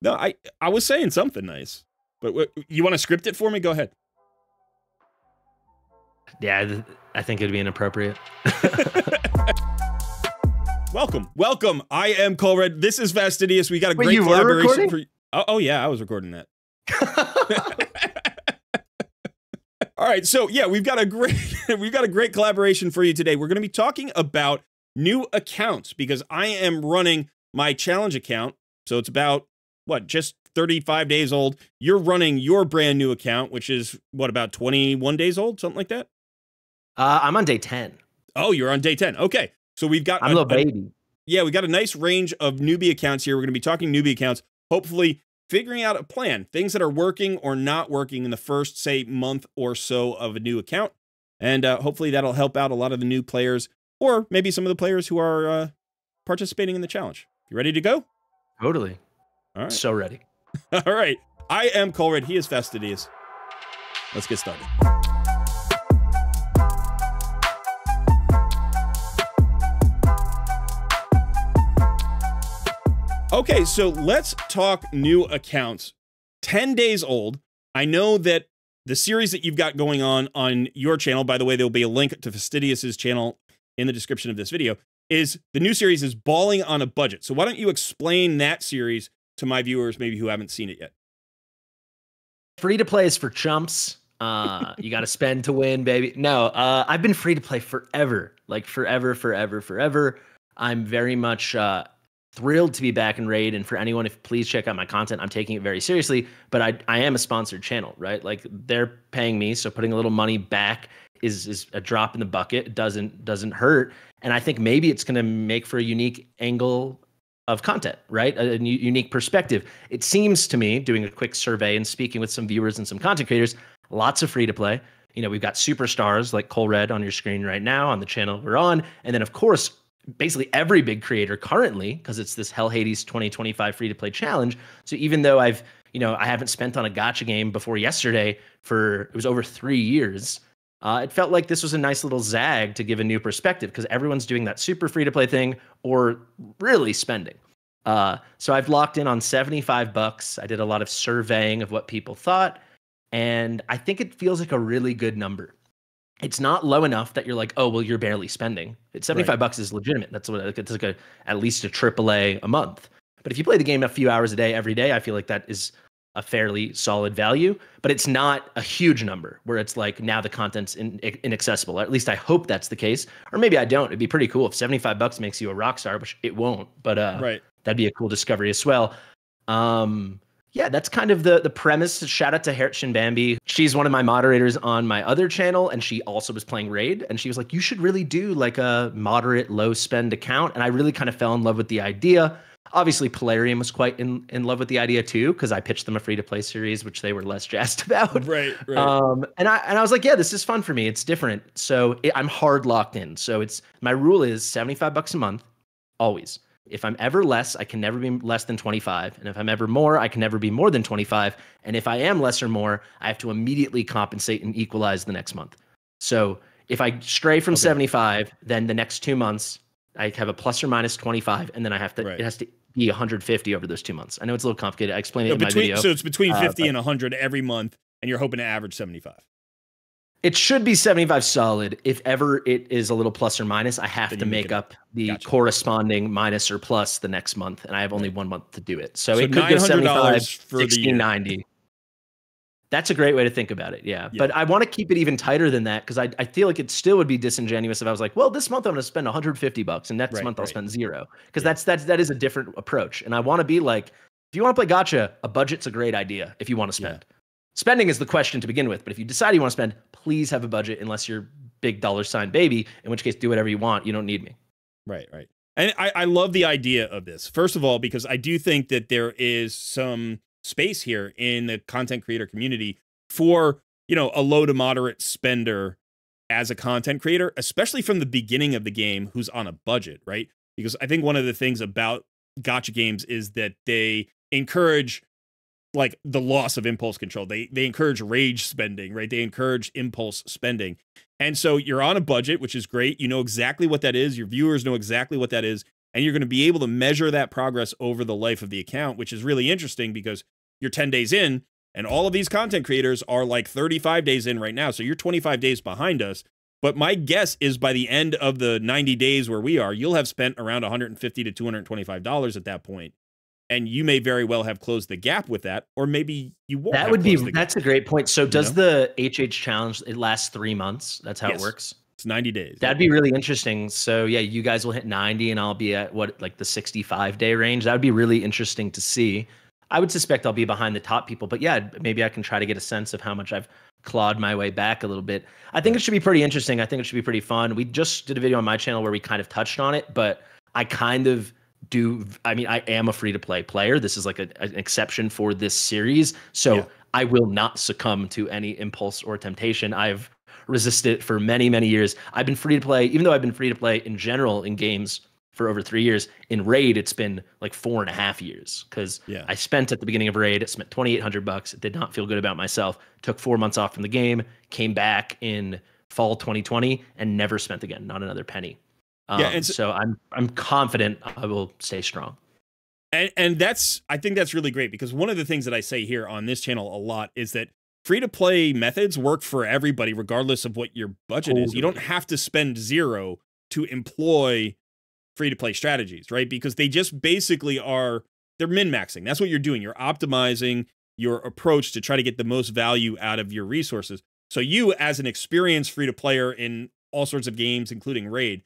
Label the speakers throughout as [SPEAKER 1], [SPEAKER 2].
[SPEAKER 1] No, I was saying something nice. But you want to script it for me? Go ahead.
[SPEAKER 2] Yeah, I think it'd be inappropriate.
[SPEAKER 1] Welcome. I am Colred. This is Fastidious. We got a great collaboration for you. Oh yeah, I was recording that. All right, so yeah, we've got a great collaboration for you today. We're going to be talking about new accounts because I am running my challenge account. So it's about just 35 days old. You're running your brand new account, which is about 21 days old, something like that.
[SPEAKER 2] I'm on day 10.
[SPEAKER 1] Oh, you're on day 10. Okay. So we've got
[SPEAKER 2] I'm a little baby.
[SPEAKER 1] Yeah, we got a nice range of newbie accounts here. We're going to be talking newbie accounts, hopefully figuring out a plan, things that are working or not working in the first, say, month or so of a new account. And hopefully that'll help out a lot of the new players or maybe some of the players who are participating in the challenge. You ready to go?
[SPEAKER 2] Totally.
[SPEAKER 1] All right.
[SPEAKER 2] So ready.
[SPEAKER 1] All right. I am Colred. He is Fastidious. Let's get started. Okay, so let's talk new accounts. 10 days old. I know that the series that you've got going on your channel, by the way, there'll be a link to Fastidious's channel in the description of this video, is the new series is Balling on a Budget. So why don't you explain that series to my viewers, maybe who haven't seen it yet?
[SPEAKER 2] Free to play is for chumps. You got to spend to win, baby. No, I've been free to play forever, like forever. I'm very much thrilled to be back in Raid, and for anyone, please check out my content. I'm taking it very seriously, but I am a sponsored channel, right? Like they're paying me, so putting a little money back is a drop in the bucket. It doesn't hurt, and I think maybe it's going to make for a unique angle of content, right? A unique perspective. It seems to me, doing a quick survey and speaking with some viewers and some content creators, lots of free to play. You know, we've got superstars like Colred on your screen right now on the channel we're on, and then of course, basically every big creator currently, because it's this Hell Hades 2025 free-to-play challenge. So even though I haven't spent on a gacha game before yesterday it was over 3 years, it felt like this was a nice little zag to give a new perspective because everyone's doing that super free-to-play thing or really spending. So I've locked in on $75. I did a lot of surveying of what people thought, and I think it feels like a really good number. It's not low enough that you're like, oh, well, you're barely spending. It's $75 is legitimate. That's what it's like at least a AAA a month. But if you play the game a few hours a day, every day, I feel like that is a fairly solid value. But it's not a huge number where it's like now the content's inaccessible. Or at least I hope that's the case. Or maybe I don't. It'd be pretty cool if $75 makes you a rock star, which it won't. But that'd be a cool discovery as well. Yeah, that's kind of the premise. Shout out to Hertzchen Bambi. She's one of my moderators on my other channel, and she also was playing Raid. And she was like, you should really do like a moderate, low spend account. And I really kind of fell in love with the idea. Obviously, Polarium was quite in love with the idea too, because I pitched them a free-to-play series, which they were less jazzed about.
[SPEAKER 1] Right.
[SPEAKER 2] And I was like, yeah, this is fun for me. It's different. So I'm hard locked in. So my rule is $75 a month, always. If I'm ever less, I can never be less than 25. And if I'm ever more, I can never be more than 25. And if I am less or more, I have to immediately compensate and equalize the next month. So if I stray from 75, then the next 2 months, I have a plus or minus 25. And then it has to be 150 over those 2 months. I know it's a little complicated. I explained it in my video.
[SPEAKER 1] So it's between 50 and 100 every month, and you're hoping to average 75.
[SPEAKER 2] It should be 75 solid. If ever it is a little plus or minus, I have to make up the corresponding minus or plus the next month, and I have only 1 month to do it. So it could go 75, 1690. That's a great way to think about it, yeah. But I want to keep it even tighter than that because I feel like it still would be disingenuous if I was like, well, this month I'm going to spend $150, and next month I'll spend $0. Because that is a different approach. And I want to be like, if you want to play gacha, a budget's a great idea if you want to spend. Yeah. Spending is the question to begin with, but if you decide you want to spend, please have a budget unless you're big $ baby, in which case do whatever you want. You don't need me.
[SPEAKER 1] Right. And I love the idea of this. First of all, because I do think that there is some space here in the content creator community for, a low to moderate spender as a content creator, especially from the beginning of the game who's on a budget, right? Because I think one of the things about gacha games is that they encourage like the loss of impulse control. They encourage rage spending, right? They encourage impulse spending. And so you're on a budget, which is great. You know exactly what that is. Your viewers know exactly what that is. and you're going to be able to measure that progress over the life of the account, which is really interesting because you're 10 days in, and all of these content creators are like 35 days in right now. So you're 25 days behind us. But my guess is by the end of the 90 days where we are, you'll have spent around $150 to $225 at that point. And you may very well have closed the gap with that, or maybe you won't.
[SPEAKER 2] That's a great point. So does the HH challenge, it lasts 3 months? That's how it works?
[SPEAKER 1] It's 90 days.
[SPEAKER 2] That'd be really interesting. So yeah, you guys will hit 90 and I'll be at like the 65-day range. That would be really interesting to see. I would suspect I'll be behind the top people, but yeah, maybe I can try to get a sense of how much I've clawed my way back a little bit. I think it should be pretty interesting. I think it should be pretty fun. We just did a video on my channel where we kind of touched on it, but I kind of I am a free-to-play player. This is like an exception for this series. So I will not succumb to any impulse or temptation. I've resisted it for many, many years. I've been free to play, even though I've been free to play in general in games for over 3 years. In Raid, it's been like 4.5 years because I spent at the beginning of Raid, it spent $2,800. Did not feel good about myself. Took 4 months off from the game, came back in fall 2020 and never spent again, not another penny. And so I'm confident I will stay strong.
[SPEAKER 1] And I think that's really great because one of the things that I say here on this channel a lot is that free-to-play methods work for everybody, regardless of what your budget is. You don't have to spend zero to employ free-to-play strategies, right? Because they just basically they're min-maxing. That's what you're doing. You're optimizing your approach to try to get the most value out of your resources. So you, as an experienced free-to-player in all sorts of games, including Raid,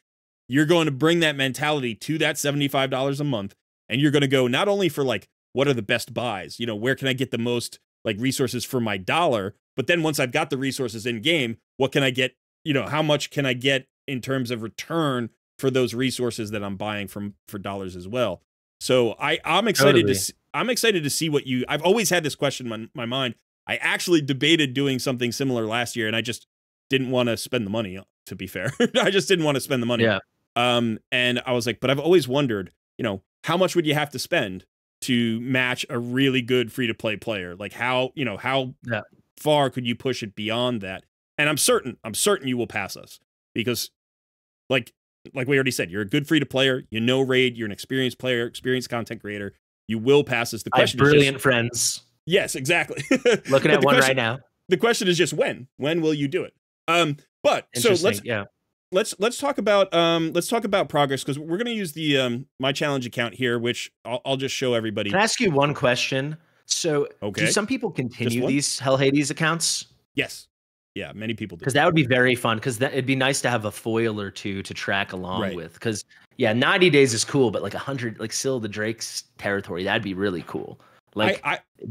[SPEAKER 1] you're going to bring that mentality to that $75 a month, and you're going to go not only for like, what are the best buys? Where can I get the most like resources for my dollar? But then once I've got the resources in game, what can I get? How much can I get in terms of return for those resources that I'm buying for dollars as well? So I'm excited I'm excited to see what I've always had this question in my mind. I actually debated doing something similar last year, and I just didn't want to spend the money, to be fair. I just didn't want to spend the money.
[SPEAKER 2] Yeah.
[SPEAKER 1] And I was like, but I've always wondered, how much would you have to spend to match a really good free-to-play player? Like how far could you push it beyond that? And I'm certain you will pass us because like we already said, you're a good free-to-player, Raid, you're an experienced player, experienced content creator. You will pass us. The question
[SPEAKER 2] I have brilliant friends.
[SPEAKER 1] Yes, exactly.
[SPEAKER 2] Looking at one right now.
[SPEAKER 1] The question is just when will you do it? But so let's talk about progress because we're going to use the my challenge account here, which I'll just show everybody.
[SPEAKER 2] Can I ask you one question? So do some people continue these Hell Hades accounts?
[SPEAKER 1] Yes. Yeah, many people do.
[SPEAKER 2] Because that would be very fun because it'd be nice to have a foil or two to track along with. Because 90 days is cool, but like 100, like still the Drake's territory, that'd be really cool. Like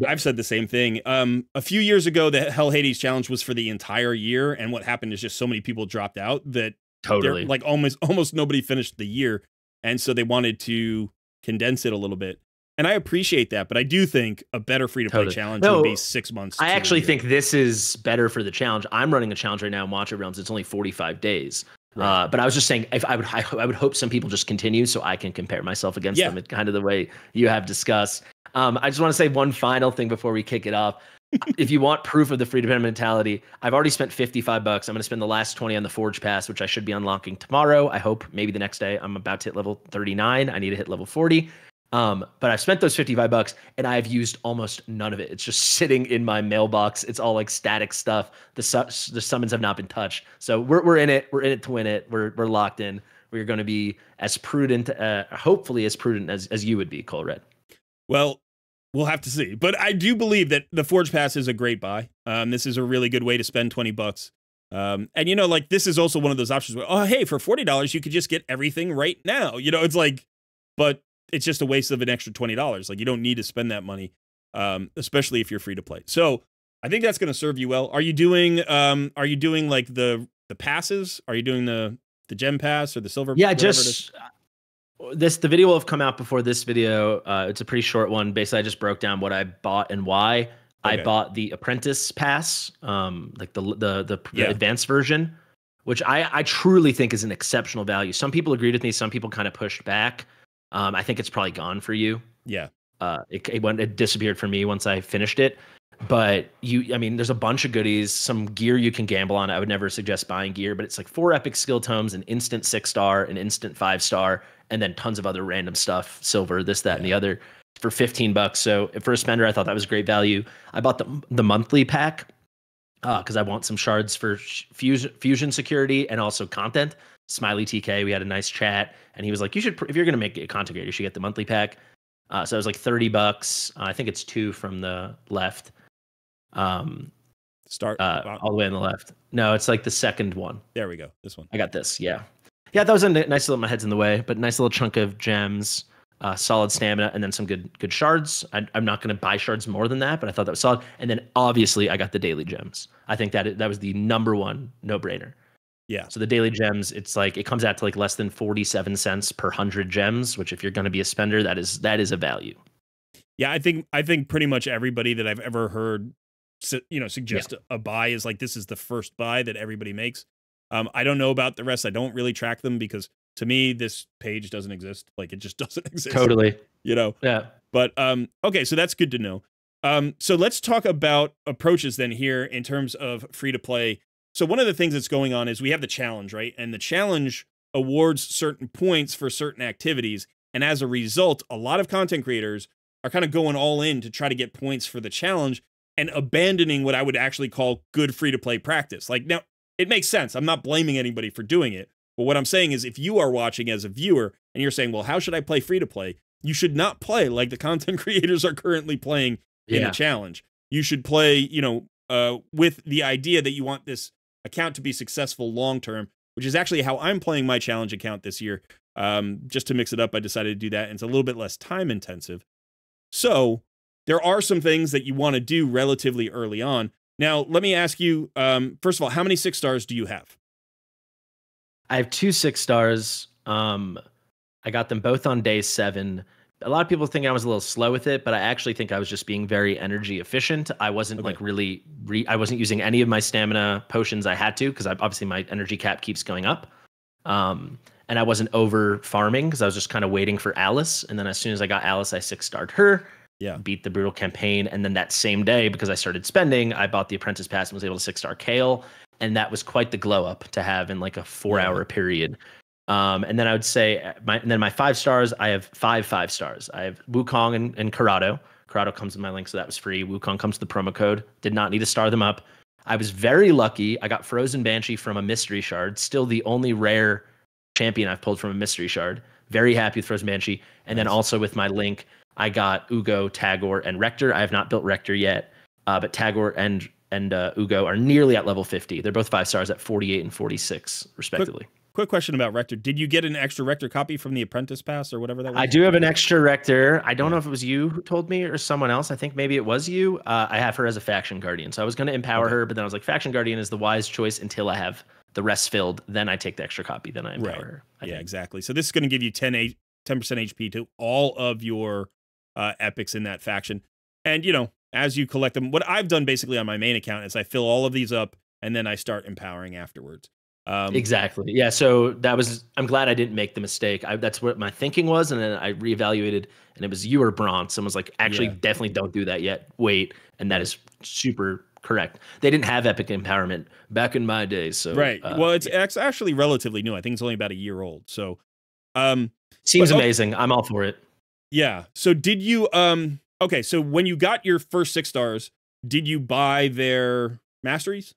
[SPEAKER 1] I've said the same thing. A few years ago, the Hell Hades challenge was for the entire year, and what happened is just so many people dropped out that like almost nobody finished the year, and so they wanted to condense it a little bit. And I appreciate that, but I do think a better free-to-play challenge would be 6 months.
[SPEAKER 2] I actually think this is better for the challenge. I'm running a challenge right now in Watch It Realms. It's only 45 days. Right. But I was just saying, if I would hope some people just continue so I can compare myself against them in kind of the way you have discussed. I just want to say one final thing before we kick it off. If you want proof of the free-to-play mentality, I've already spent $55. I'm going to spend the last 20 on the Forge Pass, which I should be unlocking tomorrow. I hope maybe the next day. I'm about to hit level 39. I need to hit level 40. But I've spent those $55 and I've used almost none of it. It's just sitting in my mailbox. It's all like static stuff. The summons have not been touched. So we're in it. We're in it to win it. We're locked in. We're going to be as prudent, hopefully as prudent as you would be, Cole Red.
[SPEAKER 1] Well, we'll have to see. But I do believe that the Forge Pass is a great buy. This is a really good way to spend $20. And like this is also one of those options where, hey, for $40, you could just get everything right now. It's like, but it's just a waste of an extra $20. Like you don't need to spend that money, especially if you're free to play. So I think that's going to serve you well. Are you doing like the passes? Are you doing the gem pass or the silver?
[SPEAKER 2] Yeah, just the video will have come out before this video. It's a pretty short one. Basically, I just broke down what I bought and why. Okay. I bought the apprentice pass, like the advanced version, which I truly think is an exceptional value. Some people agreed with me. Some people kind of pushed back. I think it's probably gone for you.
[SPEAKER 1] Yeah.
[SPEAKER 2] It disappeared for me once I finished it. But there's a bunch of goodies, some gear you can gamble on. I would never suggest buying gear, but it's like 4 epic skill tomes, an instant 6-star, an instant 5-star, and then tons of other random stuff, silver, this, that, and the other for $15. So for a spender, I thought that was great value. I bought the monthly pack because I want some shards for fusion security and also content. Smiley TK, we had a nice chat, and he was like, "You should, if you're gonna make a content creator, you should get the monthly pack." So it was like $30. I think it's 2 from the left.
[SPEAKER 1] Start
[SPEAKER 2] all the way on the left. No, it's like the second one.
[SPEAKER 1] There we go. This one.
[SPEAKER 2] I got this. Yeah. That was a nice little. My head's in the way, but nice little chunk of gems, solid stamina, and then some good shards. I'm not going to buy shards more than that, but I thought that was solid. And then obviously I got the daily gems. I think that was the number one no brainer.
[SPEAKER 1] Yeah.
[SPEAKER 2] So the daily gems, it's like it comes out to like less than 47 cents per 100 gems, which if you're going to be a spender, that is a value.
[SPEAKER 1] Yeah, I think pretty much everybody that I've ever heard, suggest a buy is like, this is the first buy that everybody makes. I don't know about the rest. I don't really track them because to me, this page doesn't exist. Like, it just doesn't exist.
[SPEAKER 2] Totally.
[SPEAKER 1] Yeah. But okay, so that's good to know. So let's talk about approaches then here in terms of free to play. So one of the things that's going on is we have the challenge, right? And the challenge awards certain points for certain activities. And as a result, a lot of content creators are kind of going all in to try to get points for the challenge and abandoning what I would actually call good free to play practice. Like, now, it makes sense. I'm not blaming anybody for doing it. But what I'm saying is if you are watching as a viewer and you're saying, well, how should I play free to play? You should not play like the content creators are currently playing in the challenge. You should play, with the idea that you want this account to be successful long term, which is actually how I'm playing my challenge account this year. Just to mix it up, I decided to do that, and it's a little bit less time intensive. So there are some things that you want to do relatively early on. Now, let me ask you, first of all, how many 6 stars do you have?
[SPEAKER 2] I have 2 6 stars. I got them both on day 7. A lot of people think I was a little slow with it, but I actually think I was just being very energy efficient. I wasn't like really, I wasn't using any of my stamina potions I had to, because obviously my energy cap keeps going up. And I wasn't over farming because I was just kind of waiting for Alice. And then as soon as I got Alice, I 6-starred her. Yeah. Beat the brutal campaign. And then that same day, because I started spending, I bought the apprentice pass and was able to 6-star Kale. And that was quite the glow up to have in like a 4-hour period. And then I would say my 5 stars, I have 5 stars. I have Wukong and Corrado. Corrado comes in my link, so that was free. Wukong comes with the promo code. Did not need to star them up. I was very lucky. I got Frozen Banshee from a mystery shard. Still the only rare champion I've pulled from a mystery shard. Very happy with Frozen Banshee. And then also with my link, I got Ugo, Tagore, and Rector. I have not built Rector yet, but Tagore and Ugo are nearly at level 50. They're both 5 stars at 48 and 46, respectively.
[SPEAKER 1] Quick question about Rector. Did you get an extra Rector copy from the Apprentice Pass or whatever that was?
[SPEAKER 2] I do have an extra Rector. I don't know if it was you who told me or someone else. I think maybe it was you. I have her as a Faction Guardian. So I was going to empower her, but then I was like, Faction Guardian is the wise choice until I have the rest filled. Then I take the extra copy. Then I empower her. I think.
[SPEAKER 1] Exactly. So this is going to give you 10% HP to all of your epics in that faction. And, as you collect them, what I've done basically on my main account is I fill all of these up and then I start empowering afterwards.
[SPEAKER 2] Exactly. Yeah. So I'm glad I didn't make the mistake. That's what my thinking was. And then I reevaluated and it was you or Bronze. Someone was like, actually, definitely don't do that yet. Wait. And that is super correct. They didn't have epic empowerment back in my days. So,
[SPEAKER 1] well, it's actually relatively new. I think it's only about a year old. So,
[SPEAKER 2] seems amazing. I'm all for it.
[SPEAKER 1] Yeah. So did you, okay. So when you got your first 6 stars, did you buy their masteries?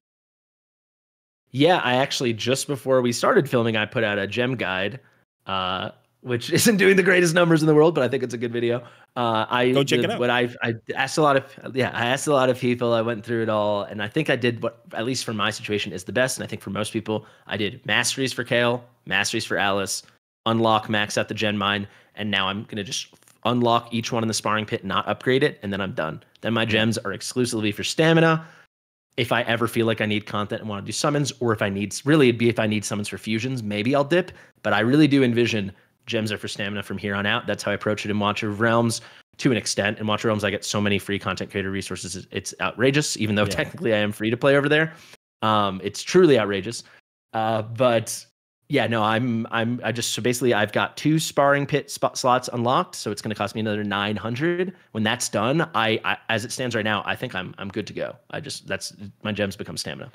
[SPEAKER 2] Yeah, I actually, just before we started filming, I put out a gem guide, which isn't doing the greatest numbers in the world, but I think it's a good video.
[SPEAKER 1] Go check it out.
[SPEAKER 2] What I asked a lot of people. I went through it all, and I think I did what, at least for my situation, is the best. And I think for most people, I did masteries for Kale, masteries for Alice, unlock, max out the gen mine, and now I'm gonna just unlock each one in the sparring pit, not upgrade it, and then I'm done. Then my gems are exclusively for stamina. If I ever feel like I need content and want to do summons, or if I need summons for fusions, maybe I'll dip. But I really do envision gems are for stamina from here on out. That's how I approach it in Watcher of Realms to an extent. In Watcher of Realms, I get so many free content creator resources. It's outrageous, even though technically I am free to play over there. It's truly outrageous. But yeah, no, so basically I've got 2 sparring pit slots unlocked. So it's going to cost me another 900. When that's done, I as it stands right now, I think I'm good to go. My gems become stamina.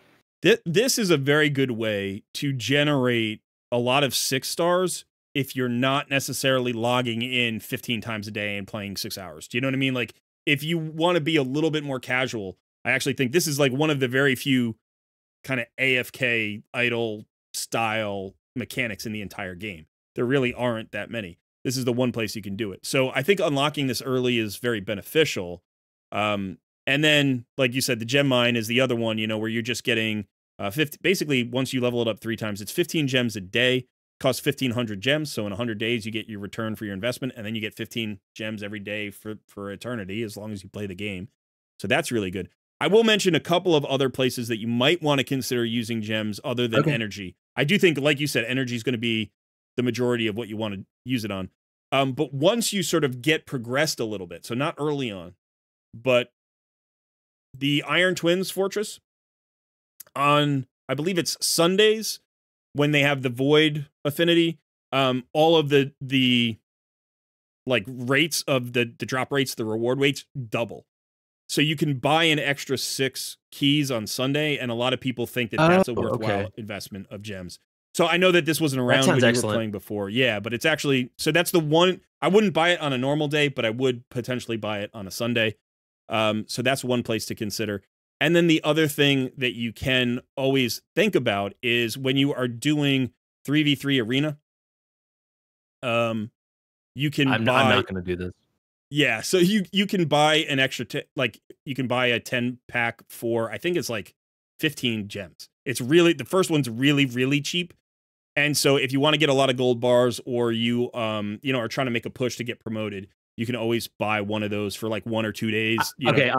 [SPEAKER 1] This is a very good way to generate a lot of 6 stars if you're not necessarily logging in 15 times a day and playing 6 hours. Do you know what I mean? Like, if you want to be a little bit more casual, I actually think this is like one of the very few kind of AFK idle style mechanics in the entire game. There really aren't that many. This is the one place you can do it. So I think unlocking this early is very beneficial. And then, like you said, the gem mine is the other one, you know, where you're just getting 50. Basically, once you level it up 3 times, it's 15 gems a day. Costs 1,500 gems. So in 100 days, you get your return for your investment, and then you get 15 gems every day for eternity, as long as you play the game. So that's really good. I will mention a couple of other places that you might want to consider using gems other than energy. I do think, like you said, energy is going to be the majority of what you want to use it on. But once you sort of get progressed a little bit, so not early on, but the Iron Twins Fortress on, I believe it's Sundays when they have the Void affinity, all of the like rates of the drop rates, the reward rates double. So you can buy an extra 6 keys on Sunday, and a lot of people think that that's a worthwhile investment of gems. So I know that this wasn't around when you were playing before. Yeah, but it's actually, so that's the one. I wouldn't buy it on a normal day, but I would potentially buy it on a Sunday. So that's one place to consider. And then the other thing that you can always think about is when you are doing 3v3 arena, you can
[SPEAKER 2] I'm not going to do this.
[SPEAKER 1] Yeah, so you can buy an extra, like, you can buy a 10 pack for, I think it's like 15 gems. It's really, the first one's really, really cheap. And so if you want to get a lot of gold bars, or you, you know, are trying to make a push to get promoted, you can always buy one of those for like 1 or 2 days.
[SPEAKER 2] Okay,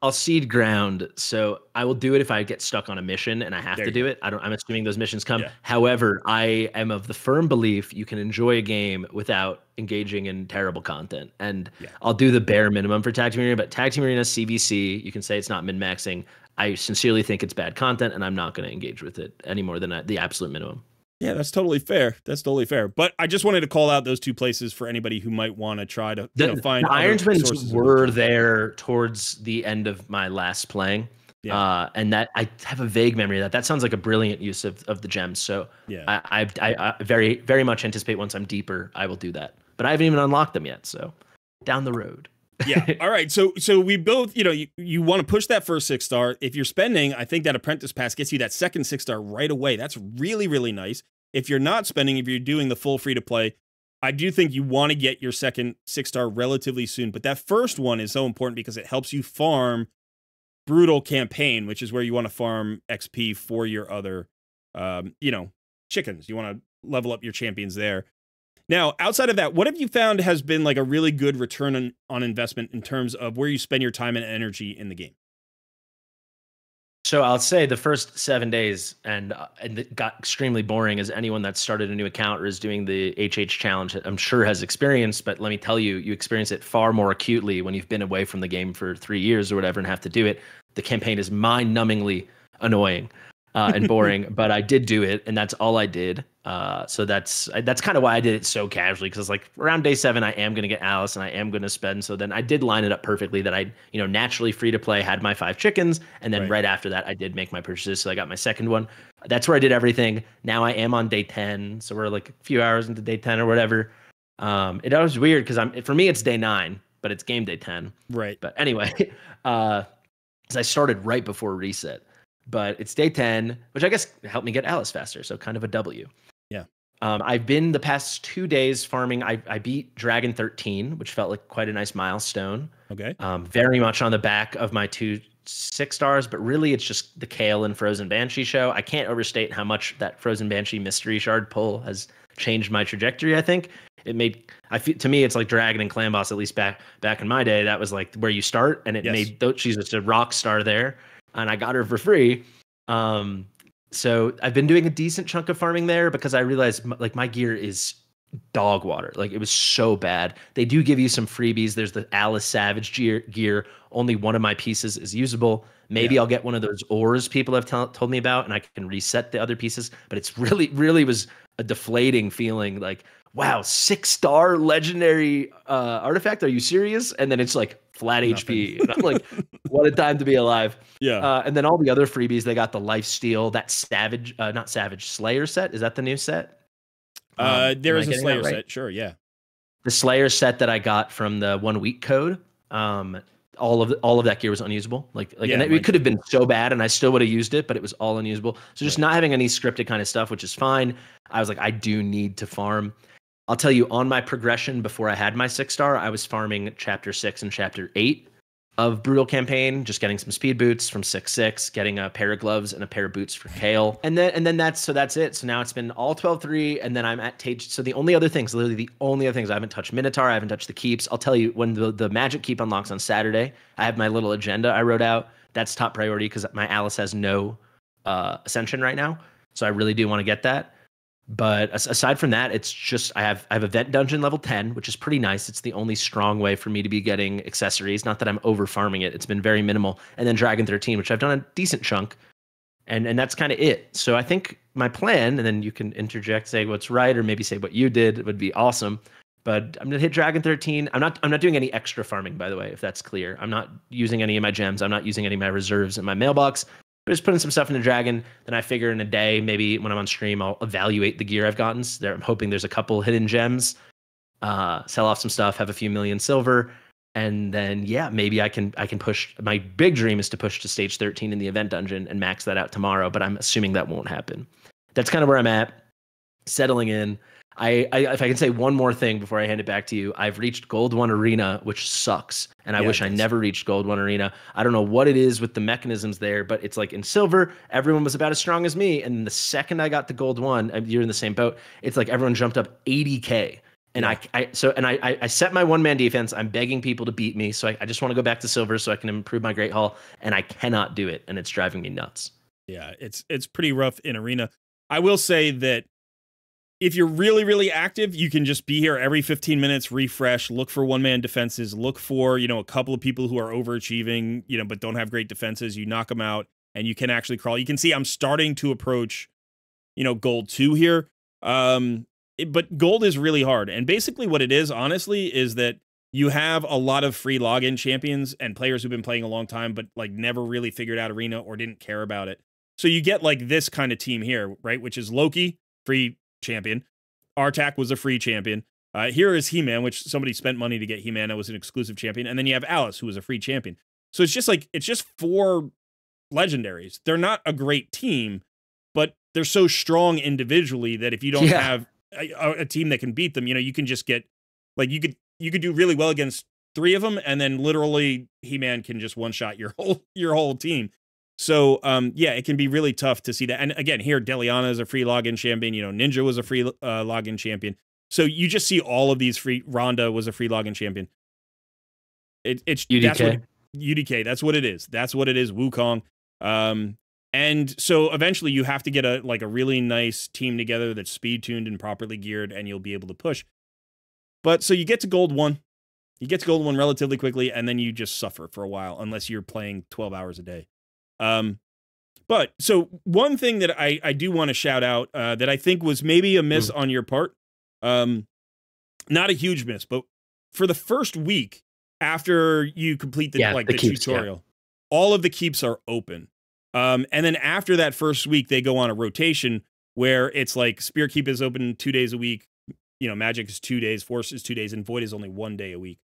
[SPEAKER 2] I'll cede ground. So I will do it if I get stuck on a mission and I have to do it. I'm assuming those missions come. Yeah. However, I am of the firm belief you can enjoy a game without engaging in terrible content. And I'll do the bare minimum for Tag Team Arena, but Tag Team Arena CVC, you can say it's not min-maxing. I sincerely think it's bad content, and I'm not going to engage with it any more than the absolute minimum.
[SPEAKER 1] Yeah, that's totally fair. That's totally fair. But I just wanted to call out those 2 places for anybody who might want to try to find.
[SPEAKER 2] The Iron Twins were there towards the end of my last playing. Yeah. And that I have a vague memory of that. That sounds like a brilliant use of the gems. So yeah, I very, very much anticipate once I'm deeper, I will do that. But I haven't even unlocked them yet. So down the road.
[SPEAKER 1] Yeah. All right. So we both, you want to push that first 6-star. If you're spending, I think that Apprentice Pass gets you that second 6-star right away. That's really, really nice. If you're not spending, if you're doing the full free to play, I do think you want to get your second 6-star relatively soon. But that first one is so important because it helps you farm Brutal Campaign, which is where you want to farm XP for your other, chickens. You want to level up your champions there. Now, outside of that, what have you found has been like a really good return on investment in terms of where you spend your time and energy in the game?
[SPEAKER 2] So I'll say the first 7 days, and it got extremely boring, as anyone that started a new account or is doing the HH challenge, I'm sure has experienced. But let me tell you, you experience it far more acutely when you've been away from the game for 3 years or whatever and have to do it. The campaign is mind-numbingly annoying and boring, but I did do it, and that's all I did. So that's kind of why I did it so casually, because like around day 7, I am going to get Alice and I am going to spend. So then I did line it up perfectly that I, naturally free to play, had my 5 chickens. And then right after that, I did make my purchases. So I got my second one. That's where I did everything. Now I am on day 10. So we're like a few hours into day 10 or whatever. It was weird because for me, it's day 9, but it's game day 10.
[SPEAKER 1] Right.
[SPEAKER 2] But anyway, because I started right before reset. But it's day 10, which I guess helped me get Alice faster. So kind of a W.
[SPEAKER 1] Yeah.
[SPEAKER 2] I've been the past 2 days farming. I beat Dragon 13, which felt like quite a nice milestone.
[SPEAKER 1] Okay.
[SPEAKER 2] Very much on the back of my 2 6-stars, but really it's just the Kale and Frozen Banshee show. I can't overstate how much that Frozen Banshee mystery shard pull has changed my trajectory. I think to me, it's like Dragon and Clan Boss, at least back in my day. That was like where you start, and it made she's just a rock star there. And I got her for free. So I've been doing a decent chunk of farming there because I realized like my gear is dog water. Like it was so bad. They do give you some freebies. There's the Alice Savage gear. Only one of my pieces is usable. Maybe I'll get one of those ores people have told me about, and I can reset the other pieces. But it's really, really was a deflating feeling. Like, wow, 6-star legendary artifact. Are you serious? And then it's like flat HP. And I'm like, what a time to be alive.
[SPEAKER 1] Yeah.
[SPEAKER 2] And then all the other freebies, they got the Lifesteal, that Savage, not Savage, Slayer set. Is that the new set?
[SPEAKER 1] There
[SPEAKER 2] Am I
[SPEAKER 1] is a
[SPEAKER 2] getting that
[SPEAKER 1] Slayer
[SPEAKER 2] right?
[SPEAKER 1] set. Sure. Yeah.
[SPEAKER 2] The Slayer set that I got from the 1 week code, all of that gear was unusable. And
[SPEAKER 1] Yeah.
[SPEAKER 2] it
[SPEAKER 1] Mine
[SPEAKER 2] could have
[SPEAKER 1] too.
[SPEAKER 2] been so bad, and I still would have used it, but it was all unusable. So just
[SPEAKER 1] Right.
[SPEAKER 2] not having any scripted kind of stuff, which is fine. I was like, I do need to farm. I'll tell you, on my progression before I had my 6 star, I was farming chapter 6 and chapter 8 of Brutal Campaign, just getting some speed boots from 6-6, getting a pair of gloves and a pair of boots for Kale. And then that's it. So now it's been all 12-3, and then I'm at Tage. So the only other things, literally the only other things, I haven't touched Minotaur, I haven't touched the keeps. I'll tell you, when the magic keep unlocks on Saturday, I have my little agenda I wrote out. That's top priority because my Alice has no ascension right now. So I really do want to get that. But aside from that, it's just I have event dungeon level 10, which is pretty nice. It's the only strong way for me to be getting accessories. Not that I'm over farming it. It's been very minimal. And then Dragon 13, which I've done a decent chunk. And that's kind of it. So I think my plan, and then you can interject, say what's right, or maybe say what you did, would be awesome. But I'm gonna hit Dragon 13. I'm not doing any extra farming, by the way, if that's clear. I'm not using any of my gems. I'm not using any of my reserves in my mailbox. Just putting some stuff in the Dragon. Then I figure in a day, maybe when I'm on stream, I'll evaluate the gear I've gotten. So I'm hoping there's a couple hidden gems, sell off some stuff, have a few million silver, and then maybe I can push. My big dream is to push to stage 13 in the event dungeon and max that out tomorrow. But I'm assuming that won't happen. That's kind of where I'm at, settling in. If I can say one more thing before I hand it back to you, I've reached Gold 1 Arena, which sucks. And I wish I never reached Gold 1 Arena. I don't know what it is with the mechanisms there, but it's like in silver, everyone was about as strong as me. And the second I got the Gold 1, you're in the same boat. It's like everyone jumped up 80K. And I set my one-man defense. I'm begging people to beat me. So I just want to go back to silver so I can improve my Great Hall. And I cannot do it. And it's driving me nuts.
[SPEAKER 1] Yeah, it's pretty rough in Arena. I will say that if you're really, really active, you can just be here every 15 minutes, refresh, look for one-man defenses, look for, a couple of people who are overachieving, but don't have great defenses. You knock them out, and you can actually crawl. You can see I'm starting to approach, Gold 2 here. But Gold is really hard. And basically what it is, honestly, is that you have a lot of free login champions and players who've been playing a long time, but never really figured out Arena or didn't care about it. So you get this kind of team here, right? Which is Loki, free champion. Artak was a free champion. Here is He-Man, which somebody spent money to get He-Man. That was an exclusive champion. And then you have Alice, who was a free champion. So it's just 4 legendaries. They're not a great team, but they're so strong individually that if you don't have a team that can beat them, you can just get you could do really well against 3 of them, and then literally He-Man can just one-shot your whole team. So, it can be really tough to see that. And again, here, Deliana is a free login champion. Ninja was a free login champion. So you just see all of these free. Rhonda was a free login champion. It's
[SPEAKER 2] UDK.
[SPEAKER 1] That's what, UDK. That's what it is. That's what it is. Wukong. And so eventually you have to get a really nice team together that's speed tuned and properly geared, and you'll be able to push. But so you get to Gold 1. You get to Gold 1 relatively quickly, and then you just suffer for a while unless you're playing 12 hours a day. But so one thing that I do want to shout out that I think was maybe a miss on your part, not a huge miss, but for the first week after you complete the keeps, tutorial, all of the keeps are open. And then after that first week, they go on a rotation where it's Spear Keep is open 2 days a week, Magic is 2 days, Force is 2 days, and Void is only 1 day a week.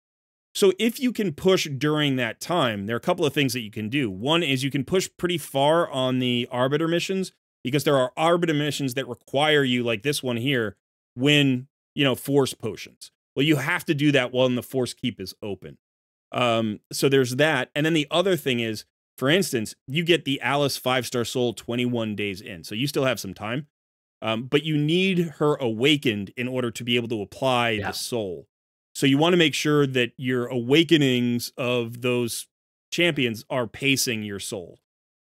[SPEAKER 1] So if you can push during that time, there are a couple of things that you can do. One is you can push pretty far on the Arbiter missions, because there are Arbiter missions that require you, like this one here, win, Force potions. Well, you have to do that while the Force Keep is open. So there's that. And then the other thing is, for instance, you get the Alice 5-star soul 21 days in. So you still have some time, but you need her awakened in order to be able to apply the soul. So you want to make sure that your awakenings of those champions are pacing your soul.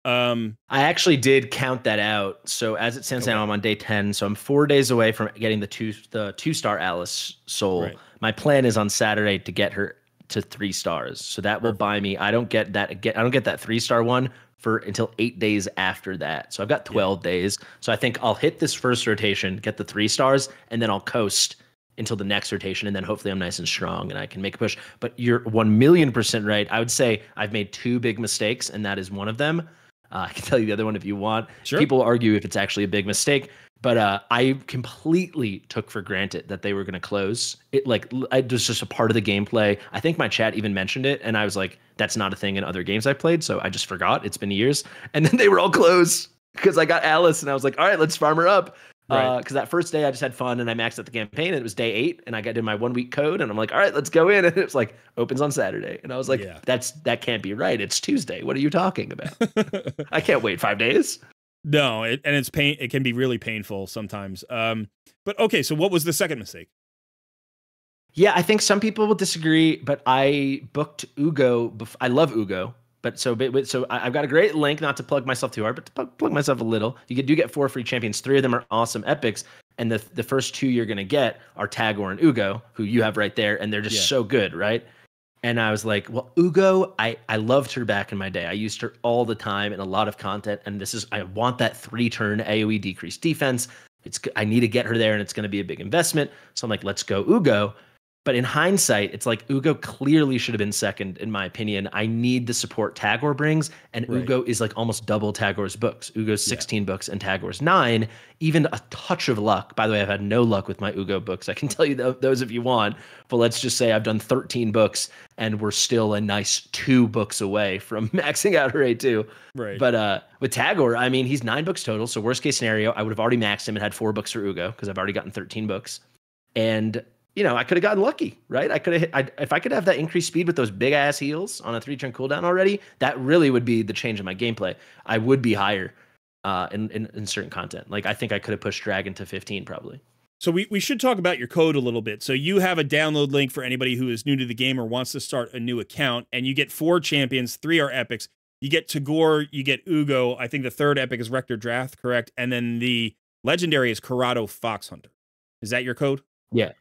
[SPEAKER 2] I actually did count that out. So as it stands now, I'm on day 10. So I'm 4 days away from getting the 2-star Alice soul. Right. My plan is on Saturday to get her to 3 stars. So that will buy me. I don't get that 3-star one until 8 days after that. So I've got 12 days. So I think I'll hit this first rotation, get the 3 stars, and then I'll coast until the next rotation, and then hopefully I'm nice and strong and I can make a push. But you're 1,000,000% right. I would say I've made 2 big mistakes, and that is one of them. I can tell you the other one if you want.
[SPEAKER 1] Sure.
[SPEAKER 2] People argue if it's actually a big mistake, But I completely took for granted that they were going to close. It was just a part of the gameplay. I think my chat even mentioned it, and I was like, "That's not a thing in other games I played." So I just forgot. It's been years, and then they were all closed because I got Alice, and I was like, "All right, let's farm her up."
[SPEAKER 1] Right.
[SPEAKER 2] Because that first day I just had fun and I maxed out the campaign, and it was day 8, and I got in my 1 week code, and I'm like, "All right, let's go in," and it was like opens on Saturday, and I was like,
[SPEAKER 1] Yeah.
[SPEAKER 2] that can't be right. It's Tuesday. What are you talking about? I can't wait 5 days.
[SPEAKER 1] No, it's pain. It can be really painful sometimes. But okay, so what was the second mistake?
[SPEAKER 2] Yeah, I think some people will disagree, but I booked Ugo. I love Ugo, but I've got a great link, not to plug myself too hard, but to plug myself a little. Do get 4 free champions. 3 of them are awesome epics, and the first 2 you're gonna get are Tagore and Ugo, who you have right there, and they're just so good, right? And I was like, well, Ugo, I loved her back in my day. I used her all the time in a lot of content. And I want that 3-turn AoE decreased defense. I need to get her there, and it's going to be a big investment. So I'm like, let's go Ugo. But in hindsight, it's like Ugo clearly should have been second, in my opinion. I need the support Tagore brings, and Ugo is like almost double Tagore's books. Ugo's 16 books and Tagore's 9. Even a touch of luck. By the way, I've had no luck with my Ugo books. I can tell you those if you want. But let's just say I've done 13 books, and we're still a nice 2 books away from maxing out her A2.
[SPEAKER 1] Right.
[SPEAKER 2] But with Tagore, I mean, he's 9 books total. So worst case scenario, I would have already maxed him and had 4 books for Ugo because I've already gotten 13 books. And I could have gotten lucky, right? If I could have that increased speed with those big ass heals on a 3-turn cooldown already, that really would be the change in my gameplay. I would be higher in certain content. Like, I think I could have pushed Dragon to 15 probably.
[SPEAKER 1] So we should talk about your code a little bit. So you have a download link for anybody who is new to the game or wants to start a new account, and you get 4 champions, 3 are epics. You get Tagore, you get Ugo. I think the 3rd epic is Rector Drath, correct? And then the legendary is Corrado Foxhunter. Is that your code?
[SPEAKER 2] Yeah.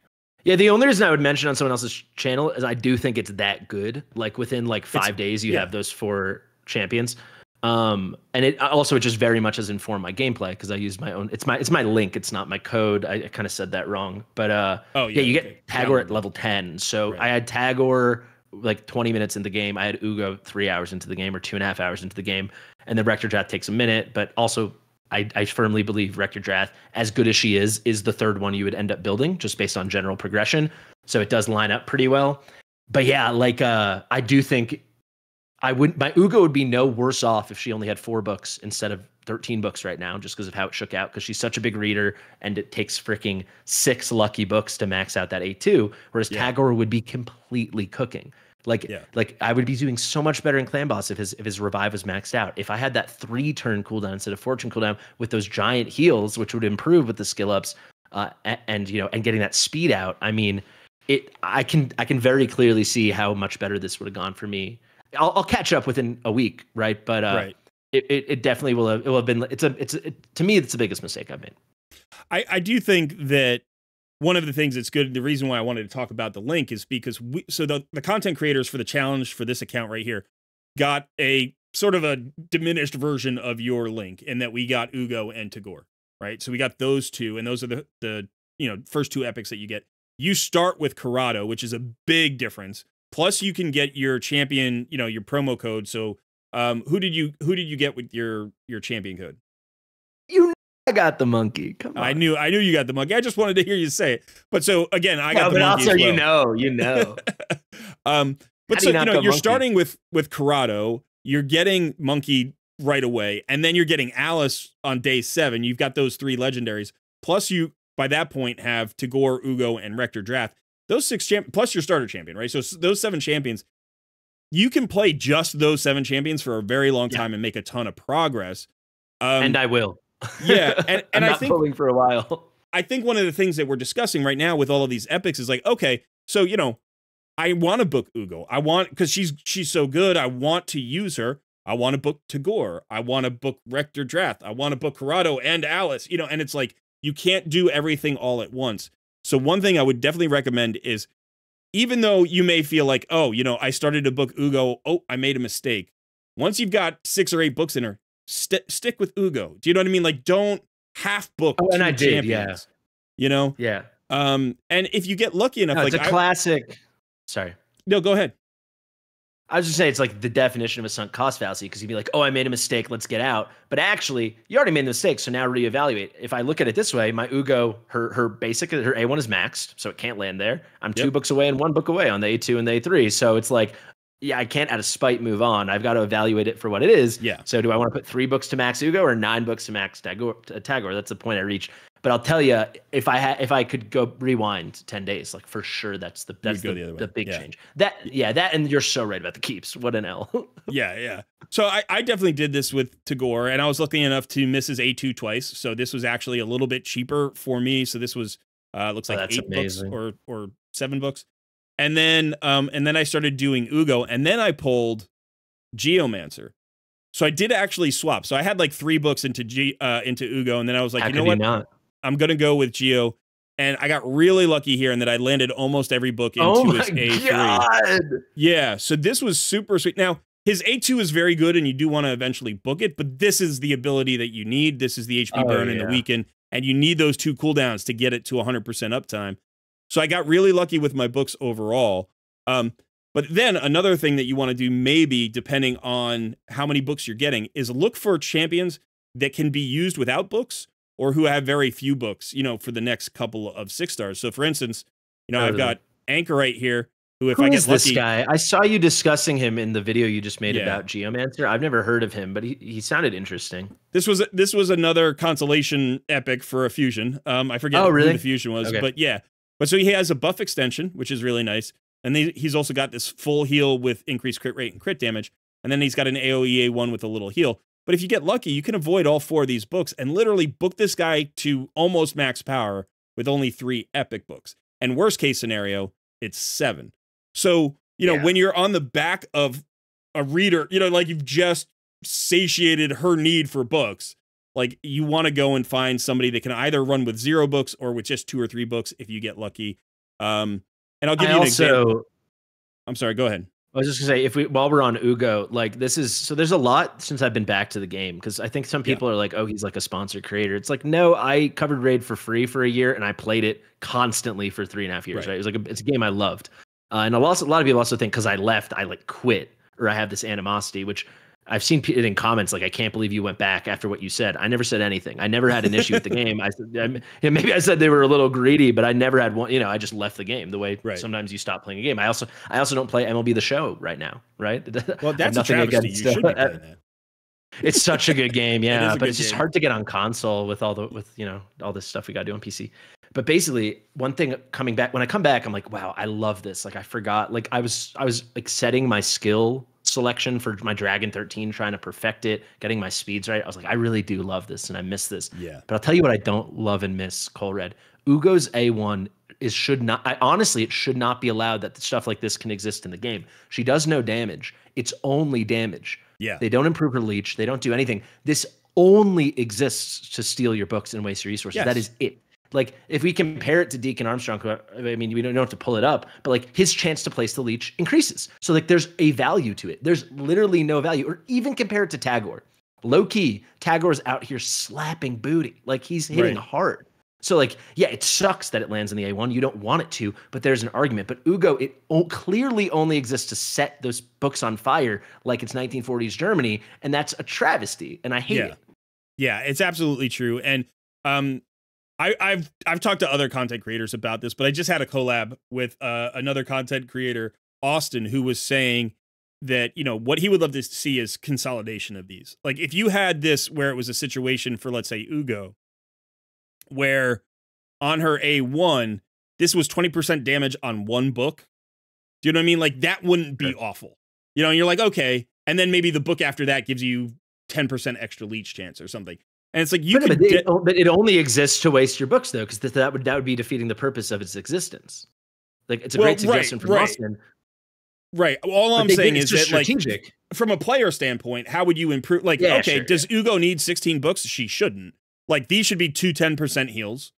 [SPEAKER 2] Yeah, the only reason I would mention on someone else's channel is I do think it's that good. Like within 5 days, you have those 4 champions. And it just very much has informed my gameplay because I use my own. It's my link. It's not my code. I kind of said that wrong. But you get Tagore at level 10. So I had Tagore like 20 minutes in the game. I had Ugo 3 hours into the game or 2.5 hours into the game, and the Rector Drath takes a minute. But also, I firmly believe Rector Drath, as good as she is the 3rd one you would end up building just based on general progression. So it does line up pretty well. But yeah, I do think my Ugo would be no worse off if she only had 4 books instead of 13 books right now, just because of how it shook out, because she's such a big reader and it takes freaking 6 lucky books to max out that A2, whereas Tagore would be completely cooking. Like I would be doing so much better in Clan Boss if his revive was maxed out. If I had that 3-turn cooldown instead of 4-turn cooldown with those giant heals, which would improve with the skill ups, and getting that speed out. I mean, I can very clearly see how much better this would have gone for me. I'll catch up within a week, right? But it definitely will have been. To me, it's the biggest mistake I've made.
[SPEAKER 1] I do think that one of the things that's good, the reason why I wanted to talk about the link is because the content creators for the challenge for this account right here got a sort of a diminished version of your link in that we got Ugo and Tagore, right? So we got those 2, and those are the first 2 epics that you get. You start with Corrado, which is a big difference. Plus you can get your champion, your promo code. So who did you get with your champion code?
[SPEAKER 2] I got the monkey. Come on.
[SPEAKER 1] I knew you got the monkey. I just wanted to hear you say it. But so again, I got the monkey.
[SPEAKER 2] Also,
[SPEAKER 1] as well.
[SPEAKER 2] you know.
[SPEAKER 1] But so you're starting with Corrado, you're getting monkey right away, and then you're getting Alice on day 7. You've got those 3 legendaries. Plus you by that point have Tagore, Ugo, and Rector Drath. Those 6 plus your starter champion, right? So those 7 champions, you can play just those 7 champions for a very long time and make a ton of progress.
[SPEAKER 2] And I will.
[SPEAKER 1] Yeah, and
[SPEAKER 2] I'm not
[SPEAKER 1] I think
[SPEAKER 2] pulling for a while.
[SPEAKER 1] I think one of the things that we're discussing right now with all of these epics is like, okay, so I want to book Ugo. I want, because she's so good. I want to use her. I want to book Tagore. I want to book Rector Drath. I want to book Corrado and Alice. And it's like you can't do everything all at once. So one thing I would definitely recommend is, even though you may feel like, oh, I started to book Ugo. Oh, I made a mistake. Once you've got 6 or 8 books in her, stick with Ugo. Do you know what I mean? Like, don't half book.
[SPEAKER 2] Oh, and I did,
[SPEAKER 1] champions,
[SPEAKER 2] yeah.
[SPEAKER 1] And if you get lucky enough,
[SPEAKER 2] it's a classic. Sorry.
[SPEAKER 1] No, go ahead.
[SPEAKER 2] I was just saying it's like the definition of a sunk cost fallacy because you'd be like, oh, I made a mistake, let's get out. But actually, you already made the mistake, so now reevaluate. If I look at it this way, my Ugo, her A1 is maxed, so it can't land there. I'm 2 books away and 1 book away on the A2 and the A3. So it's like, yeah, I can't out of spite move on. I've got to evaluate it for what it is.
[SPEAKER 1] Yeah.
[SPEAKER 2] So do I want to put 3 books to max Ugo or 9 books to max Tagore? That's the point I reached. But I'll tell you, if I could go rewind 10 days, like for sure, that's the big change. That and you're so right about the keeps. What an L.
[SPEAKER 1] Yeah. So I definitely did this with Tagore, and I was lucky enough to miss his A2 twice. So this was actually a little bit cheaper for me. So this was looks like 8
[SPEAKER 2] amazing.
[SPEAKER 1] books or 7 books, and then I started doing Ugo, and then I pulled Geomancer. So I did actually swap. So I had like 3 books into Ugo, and then I was like,
[SPEAKER 2] How
[SPEAKER 1] you know what?
[SPEAKER 2] Not?
[SPEAKER 1] I'm going to go with Geo. And I got really lucky here in that I landed almost every book into his A3.
[SPEAKER 2] God.
[SPEAKER 1] Yeah, so this was super sweet. Now, his A2 is very good, and you do want to eventually book it, but this is the ability that you need. This is the HP burn in the weekend, and you need those 2 cooldowns to get it to 100% uptime. So I got really lucky with my books overall. But then another thing that you want to do, maybe, depending on how many books you're getting, is look for champions that can be used without books, or who have very few books, for the next couple of 6 stars. So for instance, I've got Anchorite here, who if I get lucky,
[SPEAKER 2] this guy? I saw you discussing him in the video you just made about Geomancer. I've never heard of him, but he sounded interesting.
[SPEAKER 1] This was another consolation epic for a fusion. I forget who the fusion was, but yeah. But so he has a buff extension, which is really nice. And he's also got this full heal with increased crit rate and crit damage. And then he's got an AoE A1 with a little heal. But if you get lucky, you can avoid all 4 of these books and literally book this guy to almost max power with only 3 epic books. And worst case scenario, it's 7. So, when you're on the back of a reader, like you've just satiated her need for books, like you want to go and find somebody that can either run with 0 books or with just 2 or 3 books if you get lucky. And I'll give you an example. I'm sorry, go ahead.
[SPEAKER 2] I was just gonna say, while we're on Ugo, like there's a lot since I've been back to the game, because I think some people are like, oh, he's like a sponsored creator. It's like, no, I covered Raid for free for a year and I played it constantly for 3.5 years. Right? It was like it's a game I loved, and a lot of people also think because I left, I like quit or I have this animosity, which I've seen it in comments like, I can't believe you went back after what you said. I never said anything. I never had an issue with the game. I said, maybe I said they were a little greedy, but I never had one. I just left the game the way sometimes you stop playing a game. I also don't play MLB The Show right now, right?
[SPEAKER 1] Well, that's nothing travesty. You should be playing that.
[SPEAKER 2] It's such a good game, yeah, but it's just hard to get on console with all this stuff we got to do on PC. But basically, one thing when I come back, I'm like, wow, I love this. Like I forgot, like I was like setting my skill selection for my Dragon 13, trying to perfect it, getting my speeds right. I was like, I really do love this and I miss this.
[SPEAKER 1] Yeah.
[SPEAKER 2] But I'll tell you what I don't love and miss, Colred. Ugo's A1 it should not be allowed that stuff like this can exist in the game. She does no damage. It's only damage.
[SPEAKER 1] Yeah.
[SPEAKER 2] They don't improve her leech. They don't do anything. This only exists to steal your books and waste your resources.
[SPEAKER 1] Yes.
[SPEAKER 2] That is it. Like, if we compare it to Deacon Armstrong, I mean, we don't have to pull it up, but like his chance to place the leech increases. So like there's a value to it. There's literally no value. Or even compare it to Tagore. Low key, Tagore's out here slapping booty. Like he's hitting hard. So like, yeah, it sucks that it lands in the A1. You don't want it to, but there's an argument. But Ugo, it clearly only exists to set those books on fire like it's 1940s Germany. And that's a travesty. And I hate it.
[SPEAKER 1] Yeah, it's absolutely true. And I've talked to other content creators about this, but I just had a collab with another content creator, Austin, who was saying that, what he would love to see is consolidation of these. Like if you had this where it was a situation for, let's say, Ugo, where on her A1, this was 20% damage on 1 book. Do you know what I mean? Like that wouldn't be awful. And you're like, okay. And then maybe the book after that gives you 10% extra leech chance or something. And it's like
[SPEAKER 2] but it only exists to waste your books, though, because that would be defeating the purpose of its existence. Like it's a great suggestion from Austin.
[SPEAKER 1] Right. All I'm saying is that, strategic. Like, from a player standpoint, how would you improve? Like, does Ugo need 16 books? She shouldn't. Like these should be 2 10% heals.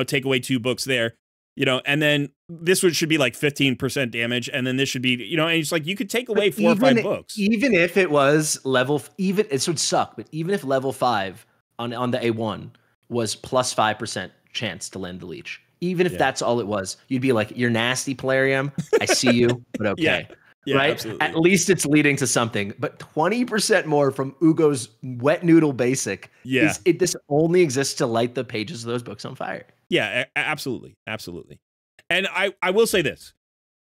[SPEAKER 1] Take away 2 books there. And then this should be like 15% damage, and then this should be, and it's like you could take away 4 or 5 books.
[SPEAKER 2] Even if it was it would suck, but even if level 5 on the A1 was plus 5% chance to land the leech. Even if that's all it was, you'd be like, you're nasty, Polarium. I see you, but okay.
[SPEAKER 1] Yeah,
[SPEAKER 2] right?
[SPEAKER 1] absolutely.
[SPEAKER 2] At least it's leading to something. But 20% more from Ugo's wet noodle basic
[SPEAKER 1] Yeah.
[SPEAKER 2] this only exists to light the pages of those books on fire.
[SPEAKER 1] Yeah, absolutely. Absolutely. And I will say this.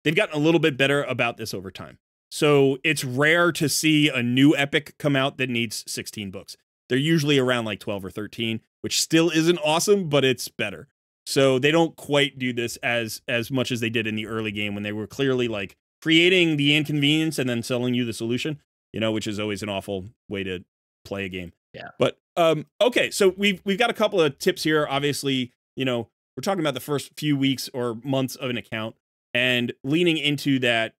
[SPEAKER 1] They've gotten a little bit better about this over time. So it's rare to see a new epic come out that needs 16 books. They're usually around like 12 or 13, which still isn't awesome, but it's better. So they don't quite do this as much as they did in the early game when they were clearly like creating the inconvenience and then selling you the solution, which is always an awful way to play a game.
[SPEAKER 2] Yeah.
[SPEAKER 1] But okay, so we've got a couple of tips here. Obviously, we're talking about the first few weeks or months of an account and leaning into that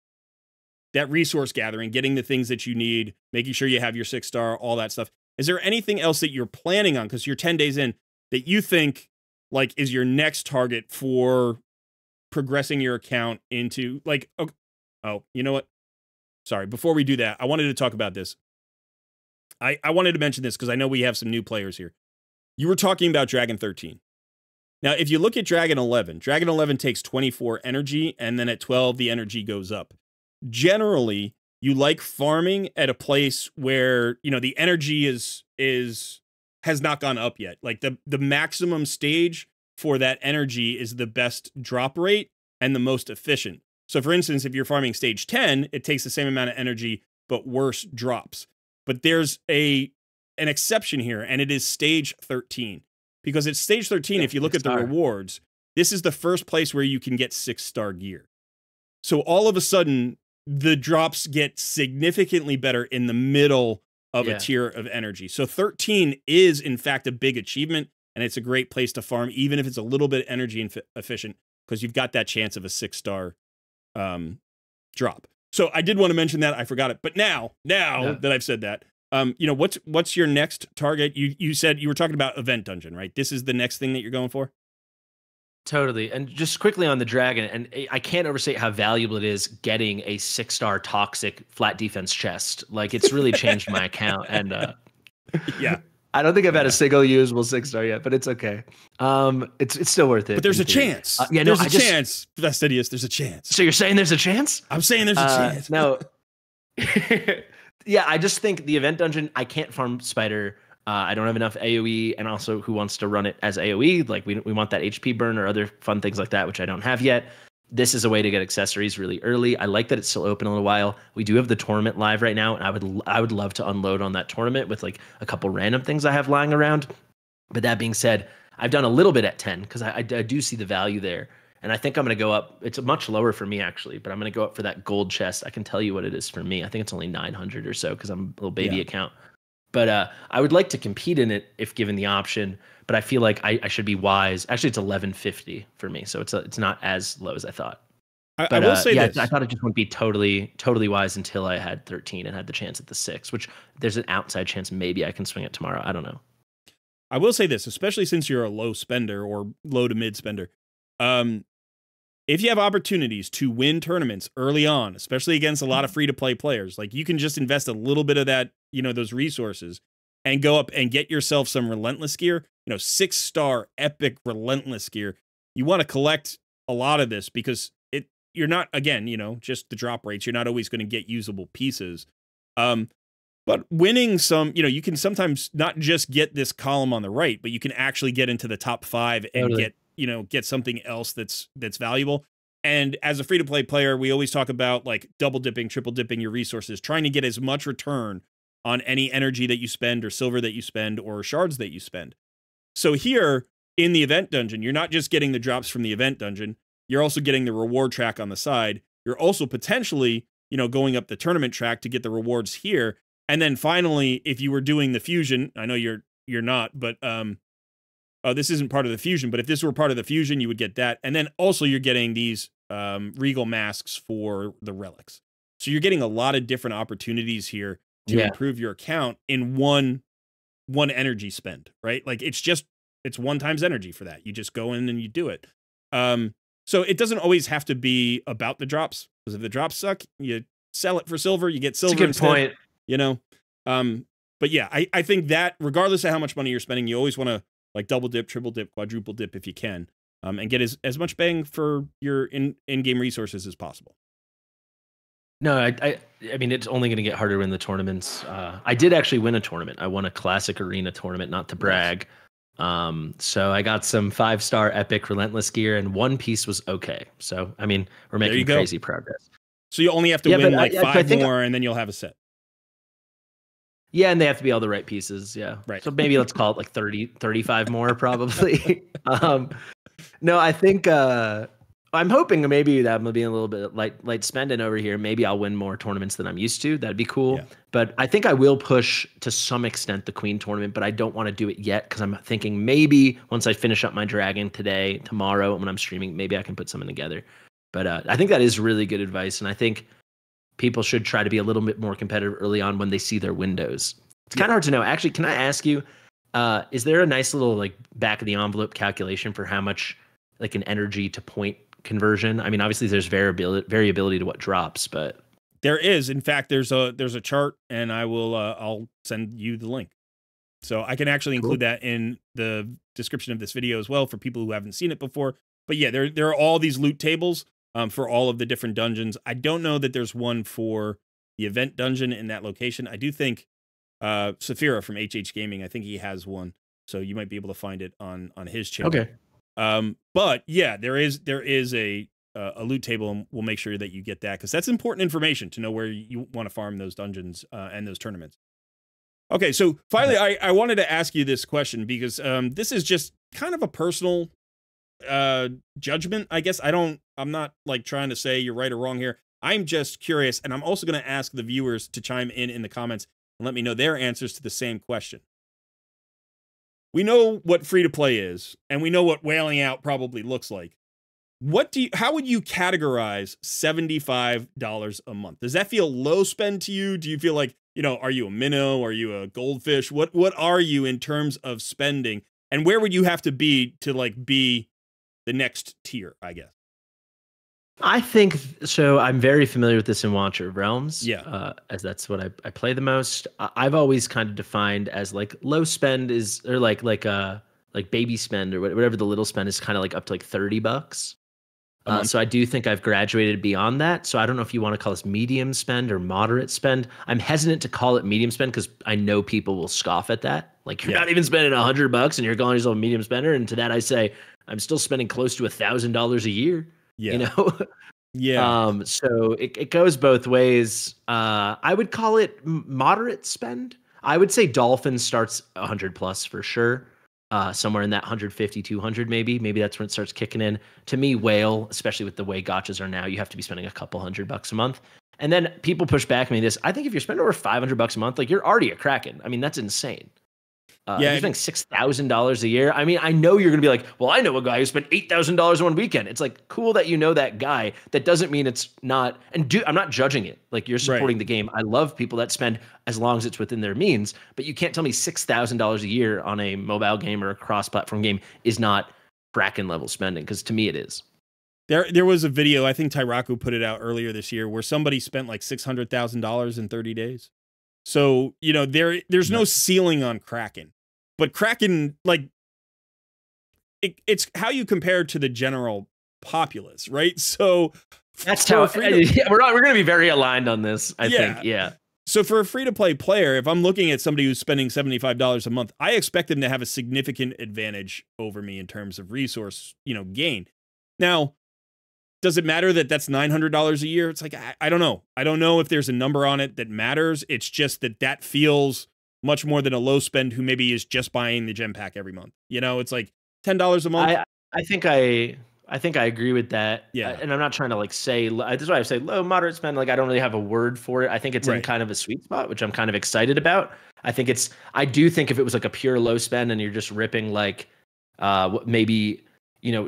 [SPEAKER 1] resource gathering, getting the things that you need, making sure you have your 6-star, all that stuff. Is there anything else that you're planning on, because you're 10 days in, that you think like is your next target for progressing your account into like, oh, you know what? Sorry, before we do that, I wanted to talk about this. I wanted to mention this because I know we have some new players here. You were talking about Dragon 13. Now, if you look at Dragon 11 takes 24 energy, and then at 12, the energy goes up. Generally, you like farming at a place where, the energy has not gone up yet. Like the maximum stage for that energy is the best drop rate and the most efficient. So for instance, if you're farming stage 10, it takes the same amount of energy, but worse drops. But there's an exception here, and it is stage 13. Because at stage 13, if you look at the rewards, this is the first place where you can get 6-star gear. So all of a sudden, the drops get significantly better in the middle of a tier of energy. So 13 is, in fact, a big achievement, and it's a great place to farm, even if it's a little bit energy efficient, because you've got that chance of a 6-star drop. So I did want to mention that. I forgot it. But now that I've said that, what's your next target? You said you were talking about event dungeon, right? This is the next thing that you're going for?
[SPEAKER 2] Totally. And just quickly on the dragon, and I can't overstate how valuable it is getting a 6-star toxic flat defense chest. Like, it's really changed my account. And
[SPEAKER 1] yeah,
[SPEAKER 2] I don't think I've had a single usable 6-star yet, but it's okay. It's still worth it.
[SPEAKER 1] But there's a chance. There's a chance, Fastidious. There's a chance.
[SPEAKER 2] So you're saying there's a chance?
[SPEAKER 1] I'm saying there's a chance.
[SPEAKER 2] No. Yeah, I just think the event dungeon, I can't farm spider. I don't have enough AoE, and also who wants to run it as AoE? Like we want that HP burn or other fun things like that, which I don't have yet. This is a way to get accessories really early. I like that it's still open a little while. We do have the tournament live right now, and I would love to unload on that tournament with like a couple random things I have lying around. But that being said, I've done a little bit at 10 because I do see the value there. And I think I'm going to go up. It's much lower for me, actually, but I'm going to go up for that gold chest. I can tell you what it is for me. I think it's only 900 or so because I'm a little baby account. But I would like to compete in it if given the option. But I feel like I should be wise. Actually, it's 1150 for me, so it's not as low as I thought.
[SPEAKER 1] I will say this.
[SPEAKER 2] I thought it just wouldn't be totally wise until I had 13 and had the chance at the 6, which there's an outside chance maybe I can swing it tomorrow. I don't know.
[SPEAKER 1] I will say this, especially since you're a low spender or low to mid spender. If you have opportunities to win tournaments early on, especially against a lot of free-to-play players, like you can just invest a little bit of that, those resources and go up and get yourself some relentless gear, 6-star epic relentless gear. You want to collect a lot of this because you're not, again, just the drop rates. You're not always going to get usable pieces. But winning some, you can sometimes not just get this column on the right, but you can actually get into the top 5 and get something else that's valuable. And as a free-to-play player, we always talk about like double dipping, triple dipping your resources, trying to get as much return on any energy that you spend or silver that you spend or shards that you spend. So here in the event dungeon, you're not just getting the drops from the event dungeon, you're also getting the reward track on the side. You're also potentially, going up the tournament track to get the rewards here. And then finally, if you were doing the fusion, I know you're not, but this isn't part of the fusion, but if this were part of the fusion, you would get that. And then also you're getting these regal masks for the relics. So you're getting a lot of different opportunities here to improve your account in one energy spend, right? Like it's 1 times energy for that. You just go in and you do it. So it doesn't always have to be about the drops, because if the drops suck, you sell it for silver, you get silver.
[SPEAKER 2] That's a good
[SPEAKER 1] point. But yeah, I think that regardless of how much money you're spending, you always want to like double dip, triple dip, quadruple dip if you can, and get as much bang for your in-game resources as possible.
[SPEAKER 2] No, I mean, it's only going to get harder in the tournaments. I did actually win a tournament. I won a classic arena tournament, not to brag. So I got some 5-star epic relentless gear, and one piece was okay. So, I mean, we're making crazy progress.
[SPEAKER 1] So you only have to win like 5 more, and then you'll have a set.
[SPEAKER 2] Yeah, and they have to be all the right pieces. Yeah.
[SPEAKER 1] Right.
[SPEAKER 2] So maybe let's call it like 30, 35 more probably. No, I think I'm hoping maybe that I'm being a little bit light spending over here. Maybe I'll win more tournaments than I'm used to. That'd be cool. Yeah. But I think I will push to some extent the Queen tournament, but I don't want to do it yet because I'm thinking maybe once I finish up my Dragon today, tomorrow when I'm streaming, maybe I can put something together. But I think that is really good advice, and I think people should try to be a little bit more competitive early on when they see their windows. It's kind of hard to know. Actually, can I ask you, is there a nice little like back of the envelope calculation for how much like an energy to point conversion? I mean, obviously there's variability to what drops, but
[SPEAKER 1] there is. In fact, there's a chart, and I'll send you the link. So I can actually include that in the description of this video as well for people who haven't seen it before. But yeah, there are all these loot tables for all of the different dungeons. I don't know that there's one for the event dungeon in that location. I do think Saphira from HH Gaming, I think he has one, so you might be able to find it on his channel.
[SPEAKER 2] Okay.
[SPEAKER 1] But yeah, there is a loot table, and we'll make sure that you get that because that's important information to know where you want to farm those dungeons and those tournaments. Okay, so finally, I wanted to ask you this question because this is just kind of a personal judgment, I guess. I'm not like trying to say you're right or wrong here. I'm just curious, and I'm also going to ask the viewers to chime in the comments and let me know their answers to the same question. We know what free to play is, and we know what whaling out probably looks like. How would you categorize $75 a month? Does that feel low spend to you? Do you feel like, are you a minnow? Are you a goldfish? What are you in terms of spending? And where would you have to be to like be the next tier, I guess?
[SPEAKER 2] I think so. I'm very familiar with this in Watcher of Realms.
[SPEAKER 1] Yeah.
[SPEAKER 2] As that's what I play the most. I've always kind of defined as like low spend is, or like baby spend or whatever the little spend is, kind of like up to like $30. So I do think I've graduated beyond that. So I don't know if you want to call this medium spend or moderate spend. I'm hesitant to call it medium spend because I know people will scoff at that. Like, you're not even spending $100 and you're calling yourself a medium spender. And to that I say, I'm still spending close to $1,000 a year.
[SPEAKER 1] Yeah.
[SPEAKER 2] Yeah. So it goes both ways. I would call it moderate spend. I would say Dolphin starts 100 plus for sure. Somewhere in that 150, 200 maybe that's when it starts kicking in. To me, Whale, especially with the way gotchas are now, you have to be spending a couple $100 a month. And then people push back at me this. I think if you're spending over $500 a month, like, you're already a Kraken. I mean, that's insane. You're spending $6,000 a year. I mean, I know you're going to be like, well, I know a guy who spent $8,000 in one weekend. It's like, cool that you know that guy. That doesn't mean it's not. And I'm not judging it. Like, you're supporting the game. I love people that spend as long as it's within their means. But you can't tell me $6,000 a year on a mobile game or a cross-platform game is not Kraken level spending, because to me it is.
[SPEAKER 1] There was a video, I think Tyraku put it out earlier this year, where somebody spent like $600,000 in 30 days. So, there's no ceiling on Kraken. But Kraken, like, it's how you compare to the general populace, right? So
[SPEAKER 2] that's how we're going to be very aligned on this, I think. Yeah.
[SPEAKER 1] So for a free-to-play player, if I'm looking at somebody who's spending $75 a month, I expect them to have a significant advantage over me in terms of resource, gain. Now, does it matter that that's $900 a year? It's like, I don't know. I don't know if there's a number on it that matters. It's just that feels much more than a low spend who maybe is just buying the gem pack every month. It's like $10 a month.
[SPEAKER 2] I think I agree with that.
[SPEAKER 1] Yeah.
[SPEAKER 2] And I'm not trying to like say, that's why I say low, moderate spend. Like, I don't really have a word for it. I think it's in kind of a sweet spot, which I'm kind of excited about. I do think if it was like a pure low spend and you're just ripping like maybe,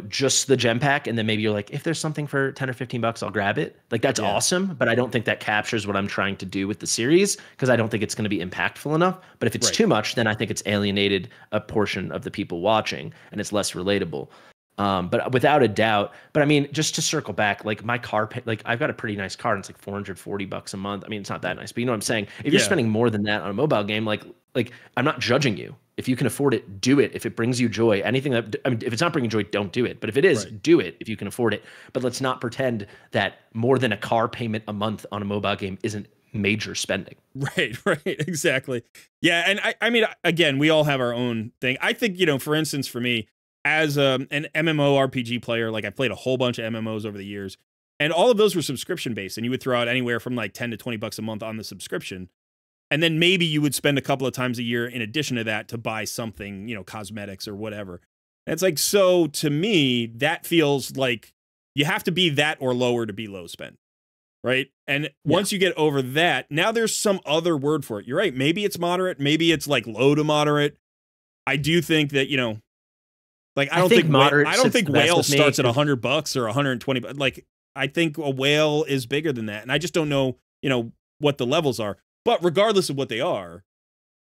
[SPEAKER 2] just the gem pack, and then maybe you're like, if there's something for 10 or 15 bucks, I'll grab it. Like, that's awesome. But I don't think that captures what I'm trying to do with the series, because I don't think it's going to be impactful enough. But if it's too much, then I think it's alienated a portion of the people watching and it's less relatable. But without a doubt, but I mean, just to circle back, like my car, like I've got a pretty nice car and it's like $440 a month. I mean, it's not that nice, but you know what I'm saying? If you're spending more than that on a mobile game, like I'm not judging you. If you can afford it, do it. If it brings you joy, anything that, I mean, if it's not bringing joy, don't do it. But if it is, do it if you can afford it. But let's not pretend that more than a car payment a month on a mobile game isn't major spending.
[SPEAKER 1] Right, exactly. Yeah, and I mean, again, we all have our own thing. I think, you know, for instance, for me, as an MMORPG player, like I played a whole bunch of MMOs over the years, and all of those were subscription based, and you would throw out anywhere from like 10 to 20 bucks a month on the subscription. And then maybe you would spend a couple of times a year in addition to that to buy something, you know, cosmetics or whatever. And it's like, so to me, that feels like you have to be that or lower to be low spend. Right. And once you get over that, now there's some other word for it. You're right. Maybe it's moderate. Maybe it's like low to moderate. I do think that, you know, like I don't think moderate. I don't think whale starts at $100 or 120. Like I think a whale is bigger than that. And I just don't know, you know, what the levels are. But regardless of what they are,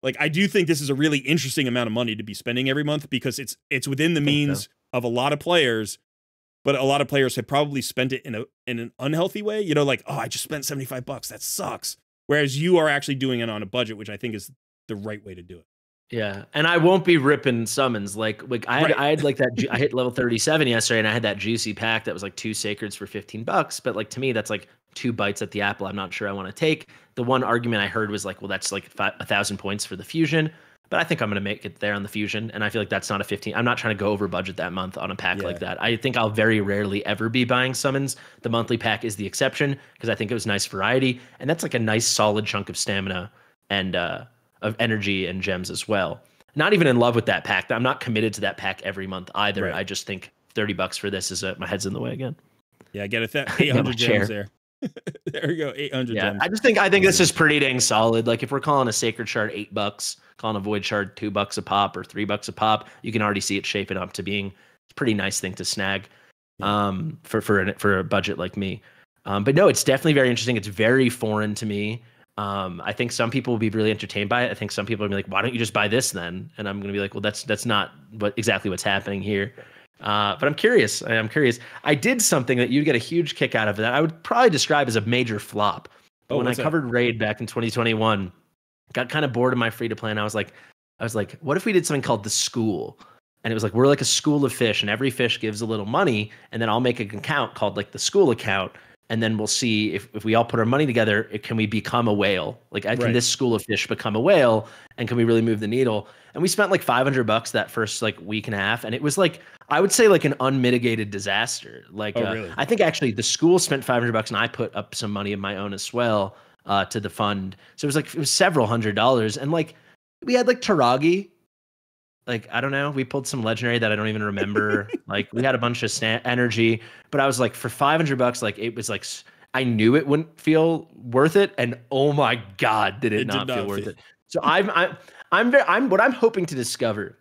[SPEAKER 1] like I do think this is a really interesting amount of money to be spending every month because it's within the means of a lot of players, but a lot of players have probably spent it in an unhealthy way. You know, like, oh, I just spent $75. That sucks. Whereas you are actually doing it on a budget, which I think is the right way to do it.
[SPEAKER 2] Yeah, and I won't be ripping summons like I had like that. I hit level 37 yesterday, and I had that juicy pack that was like 2 sacreds for $15. But like to me, that's like 2 bites at the apple. I'm not sure I want to take. The one argument I heard was like, well, that's like 1,000 points for the fusion. But I think I'm going to make it there on the fusion, and I feel like that's not a 15. I'm not trying to go over budget that month on a pack like that. I think I'll very rarely ever be buying summons. The monthly pack is the exception because I think it was nice variety, and that's like a nice solid chunk of stamina and of energy and gems as well. Not even in love with that pack. I'm not committed to that pack every month either. I just think $30 for this is my head's in the way again.
[SPEAKER 1] Yeah, I get it. 800 gems there. There we go, 800 gems.
[SPEAKER 2] I think this is pretty dang solid. Like if we're calling a sacred shard $8, calling a void shard $2 a pop or $3 a pop, you can already see it shaping up to being a pretty nice thing to snag for a budget like me. But no, it's definitely very interesting. It's very foreign to me. I think some people will be really entertained by it. I think some people will be like, why don't you just buy this then? And I'm going to be like, well, that's not exactly what's happening here. But I'm curious. I did something that you'd get a huge kick out of that I would probably describe as a major flop. But when I covered Raid back in 2021, got kind of bored of my free to play. And I was like, what if we did something called The School? And it was like, we're like a school of fish and every fish gives a little money. And then I'll make an account called like the school account. And then we'll see if we all put our money together, can we become a whale? Like, can this school of fish become a whale? And can we really move the needle? And we spent like $500 that first like week and a half. And it was like, I would say like an unmitigated disaster. Like, really? I think actually the school spent $500 and I put up some money of my own as well to the fund. So it was several $100s. And like, we had like Taragi. Like, I don't know. We pulled some legendary that I don't even remember. Like, we had a bunch of energy, but I was like, for $500, like, it was like, I knew it wouldn't feel worth it. And oh my God, did it not feel worth it. So what I'm hoping to discover,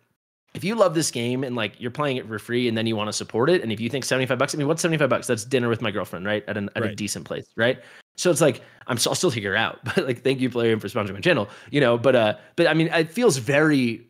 [SPEAKER 2] if you love this game and like you're playing it for free and then you want to support it. And if you think $75, I mean, what's $75? That's dinner with my girlfriend, right? At a decent place, right? So it's like, I'll still take her out, but like, thank you, Plarium, for sponsoring my channel, you know, but I mean, it feels very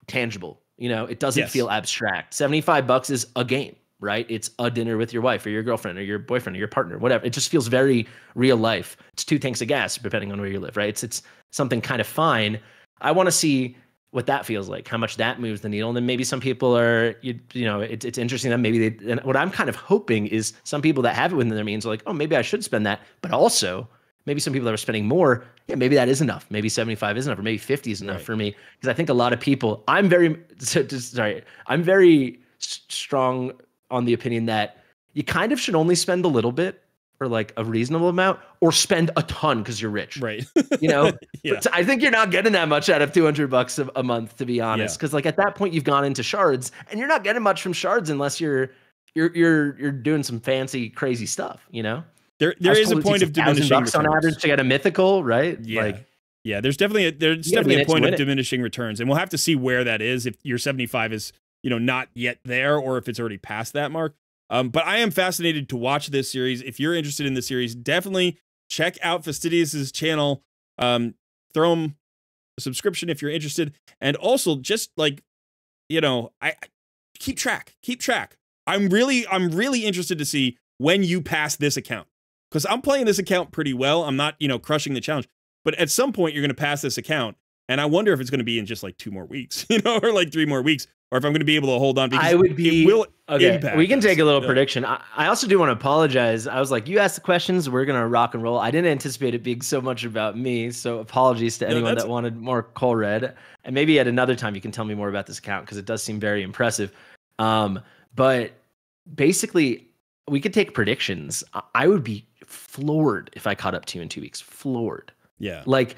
[SPEAKER 2] tangible, you know, it doesn't feel abstract. $75 is a game, right? It's a dinner with your wife or your girlfriend or your boyfriend or your partner, whatever. It just feels very real life. It's 2 tanks of gas, depending on where you live, right? It's something kind of fine. I want to see what that feels like, how much that moves the needle. And then maybe some people are, you know, it's interesting that maybe and what I'm kind of hoping is some people that have it within their means are like, oh, maybe I should spend that. But also maybe some people that are spending more, maybe that is enough. Maybe 75 is enough, or maybe 50 is enough for me. Because I think a lot of people, I'm very strong on the opinion that you kind of should only spend a little bit or like a reasonable amount, or spend a ton because you're rich. Right. You know, but I think you're not getting that much out of $200 a month, to be honest. Because like at that point you've gone into shards and you're not getting much from shards unless you're doing some fancy, crazy stuff, you know? There is a point of diminishing returns on average to get a mythical, right?
[SPEAKER 1] Yeah. There's definitely a point of diminishing returns, and we'll have to see where that is, if your 75 is, you know, not yet there, or if it's already past that mark. But I am fascinated to watch this series. If you're interested in the series, definitely check out Fastidious's channel. Throw him a subscription if you're interested, and also just like, you know, I keep track. I'm really interested to see when you pass this account. Because I'm playing this account pretty well. I'm not, you know, crushing the challenge. But at some point, you're going to pass this account. And I wonder if it's going to be in just like 2 more weeks, you know, or like 3 more weeks, or if I'm going to be able to hold on because
[SPEAKER 2] I would be,
[SPEAKER 1] it will
[SPEAKER 2] okay,
[SPEAKER 1] impact
[SPEAKER 2] we can
[SPEAKER 1] us.
[SPEAKER 2] take a little prediction. I also do want to apologize. I was like, you asked the questions, we're going to rock and roll. I didn't anticipate it being so much about me. So apologies to anyone that wanted more Cole Red. And maybe at another time you can tell me more about this account because it does seem very impressive. But basically, we could take predictions. I would be floored if I caught up to you in 2 weeks. Floored.
[SPEAKER 1] Yeah.
[SPEAKER 2] Like,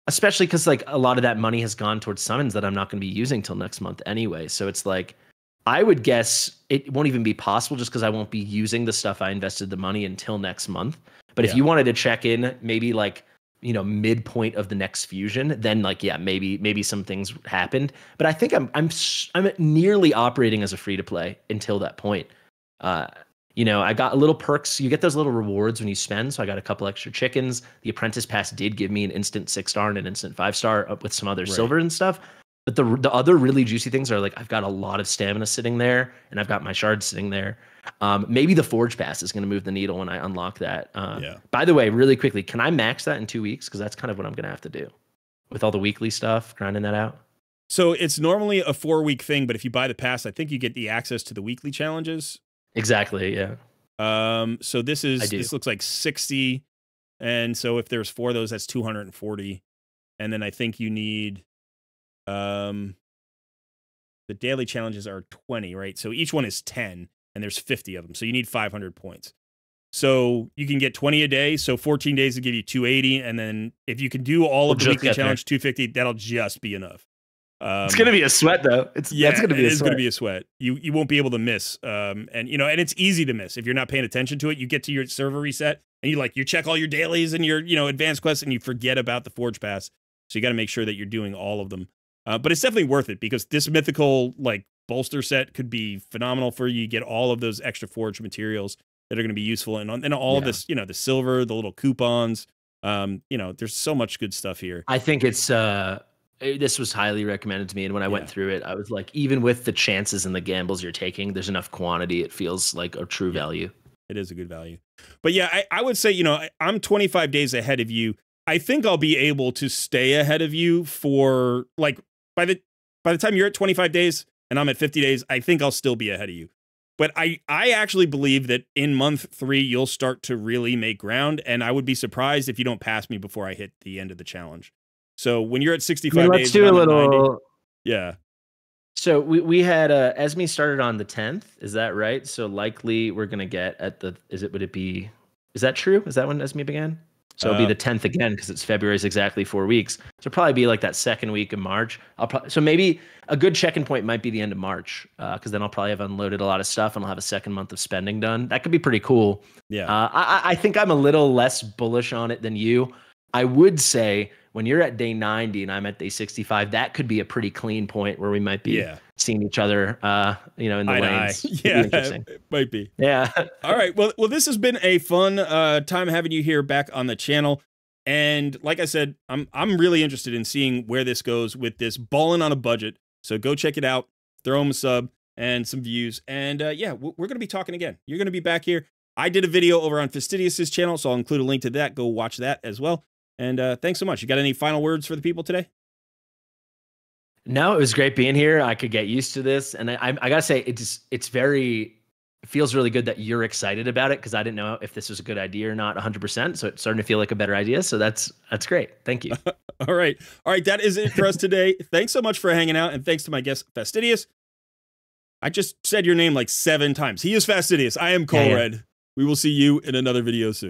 [SPEAKER 2] especially because like a lot of that money has gone towards summons that I'm not going to be using till next month anyway. So it's like, I would guess it won't even be possible just because I won't be using the stuff I invested the money until next month. But if you wanted to check in, maybe like, you know, midpoint of the next fusion, then like, yeah, maybe some things happened. But I think I'm nearly operating as a free to play until that point. You know, I got a little perks. You get those little rewards when you spend. So I got a couple extra chickens. The Apprentice Pass did give me an instant 6-star and an instant 5-star with some other silver and stuff. But the other really juicy things are like, I've got a lot of stamina sitting there and I've got my shards sitting there. Maybe the Forge Pass is going to move the needle when I unlock that. By the way, really quickly, can I max that in 2 weeks? Because that's kind of what I'm going to have to do with all the weekly stuff, grinding that out.
[SPEAKER 1] So it's normally a 4-week thing, but if you buy the pass, I think you get the access to the weekly challenges.
[SPEAKER 2] Exactly, yeah.
[SPEAKER 1] So this looks like 60, and so if there's 4 of those, that's 240, and then I think you need the daily challenges are 20, right? So each one is 10, and there's 50 of them, so you need 500 points. So you can get 20 a day, so 14 days will give you 280, and then if you can do all of the weekly challenge, 250, that'll just be enough.
[SPEAKER 2] It's gonna be a sweat though. It's gonna be a sweat.
[SPEAKER 1] You won't be able to miss. And you know, and it's easy to miss if you're not paying attention to it. You get to your server reset and you check all your dailies and your advanced quests and you forget about the Forge Pass. So you got to make sure that you're doing all of them. But it's definitely worth it because this mythical like bolster set could be phenomenal for you. You get all of those extra forge materials that are going to be useful and all of this, the silver, the little coupons. There's so much good stuff here.
[SPEAKER 2] I think it's this was highly recommended to me, and when I went through it, I was like, even with the chances and the gambles you're taking, there's enough quantity. It feels like a true value.
[SPEAKER 1] It is a good value. But yeah, I would say, I'm 25 days ahead of you. I think I'll be able to stay ahead of you for like by the time you're at 25 days and I'm at 50 days, I think I'll still be ahead of you. But I actually believe that in month 3, you'll start to really make ground, and I would be surprised if you don't pass me before I hit the end of the challenge. So when you're at 65 days,
[SPEAKER 2] let's do a little.
[SPEAKER 1] 90, yeah.
[SPEAKER 2] So we had Esme started on the 10th. Is that right? So likely we're gonna get at the. Is that true? Is that when Esme began? So it'll be the 10th again because it's February is exactly 4 weeks. So it'll probably be like that second week of March. So maybe a good check-in point might be the end of March because then I'll probably have unloaded a lot of stuff and I'll have a second month of spending done. That could be pretty cool.
[SPEAKER 1] Yeah.
[SPEAKER 2] I think I'm a little less bullish on it than you. I would say when you're at day 90 and I'm at day 65, that could be a pretty clean point where we might be seeing each other, in the lanes.
[SPEAKER 1] Yeah, it might be.
[SPEAKER 2] Yeah.
[SPEAKER 1] All right. Well, this has been a fun time having you here back on the channel. And like I said, I'm really interested in seeing where this goes with this balling on a budget. So go check it out, throw them a sub and some views. And we're going to be talking again. You're going to be back here. I did a video over on Fastidious's channel, so I'll include a link to that. Go watch that as well. And thanks so much. You got any final words for the people today?
[SPEAKER 2] No, it was great being here. I could get used to this. And I got to say, it feels really good that you're excited about it because I didn't know if this was a good idea or not 100%. So it's starting to feel like a better idea. So that's great. Thank you.
[SPEAKER 1] All right. That is it for us today. Thanks so much for hanging out. And thanks to my guest, Fastidious. I just said your name like 7 times. He is Fastidious. I am Cole Red. We will see you in another video soon.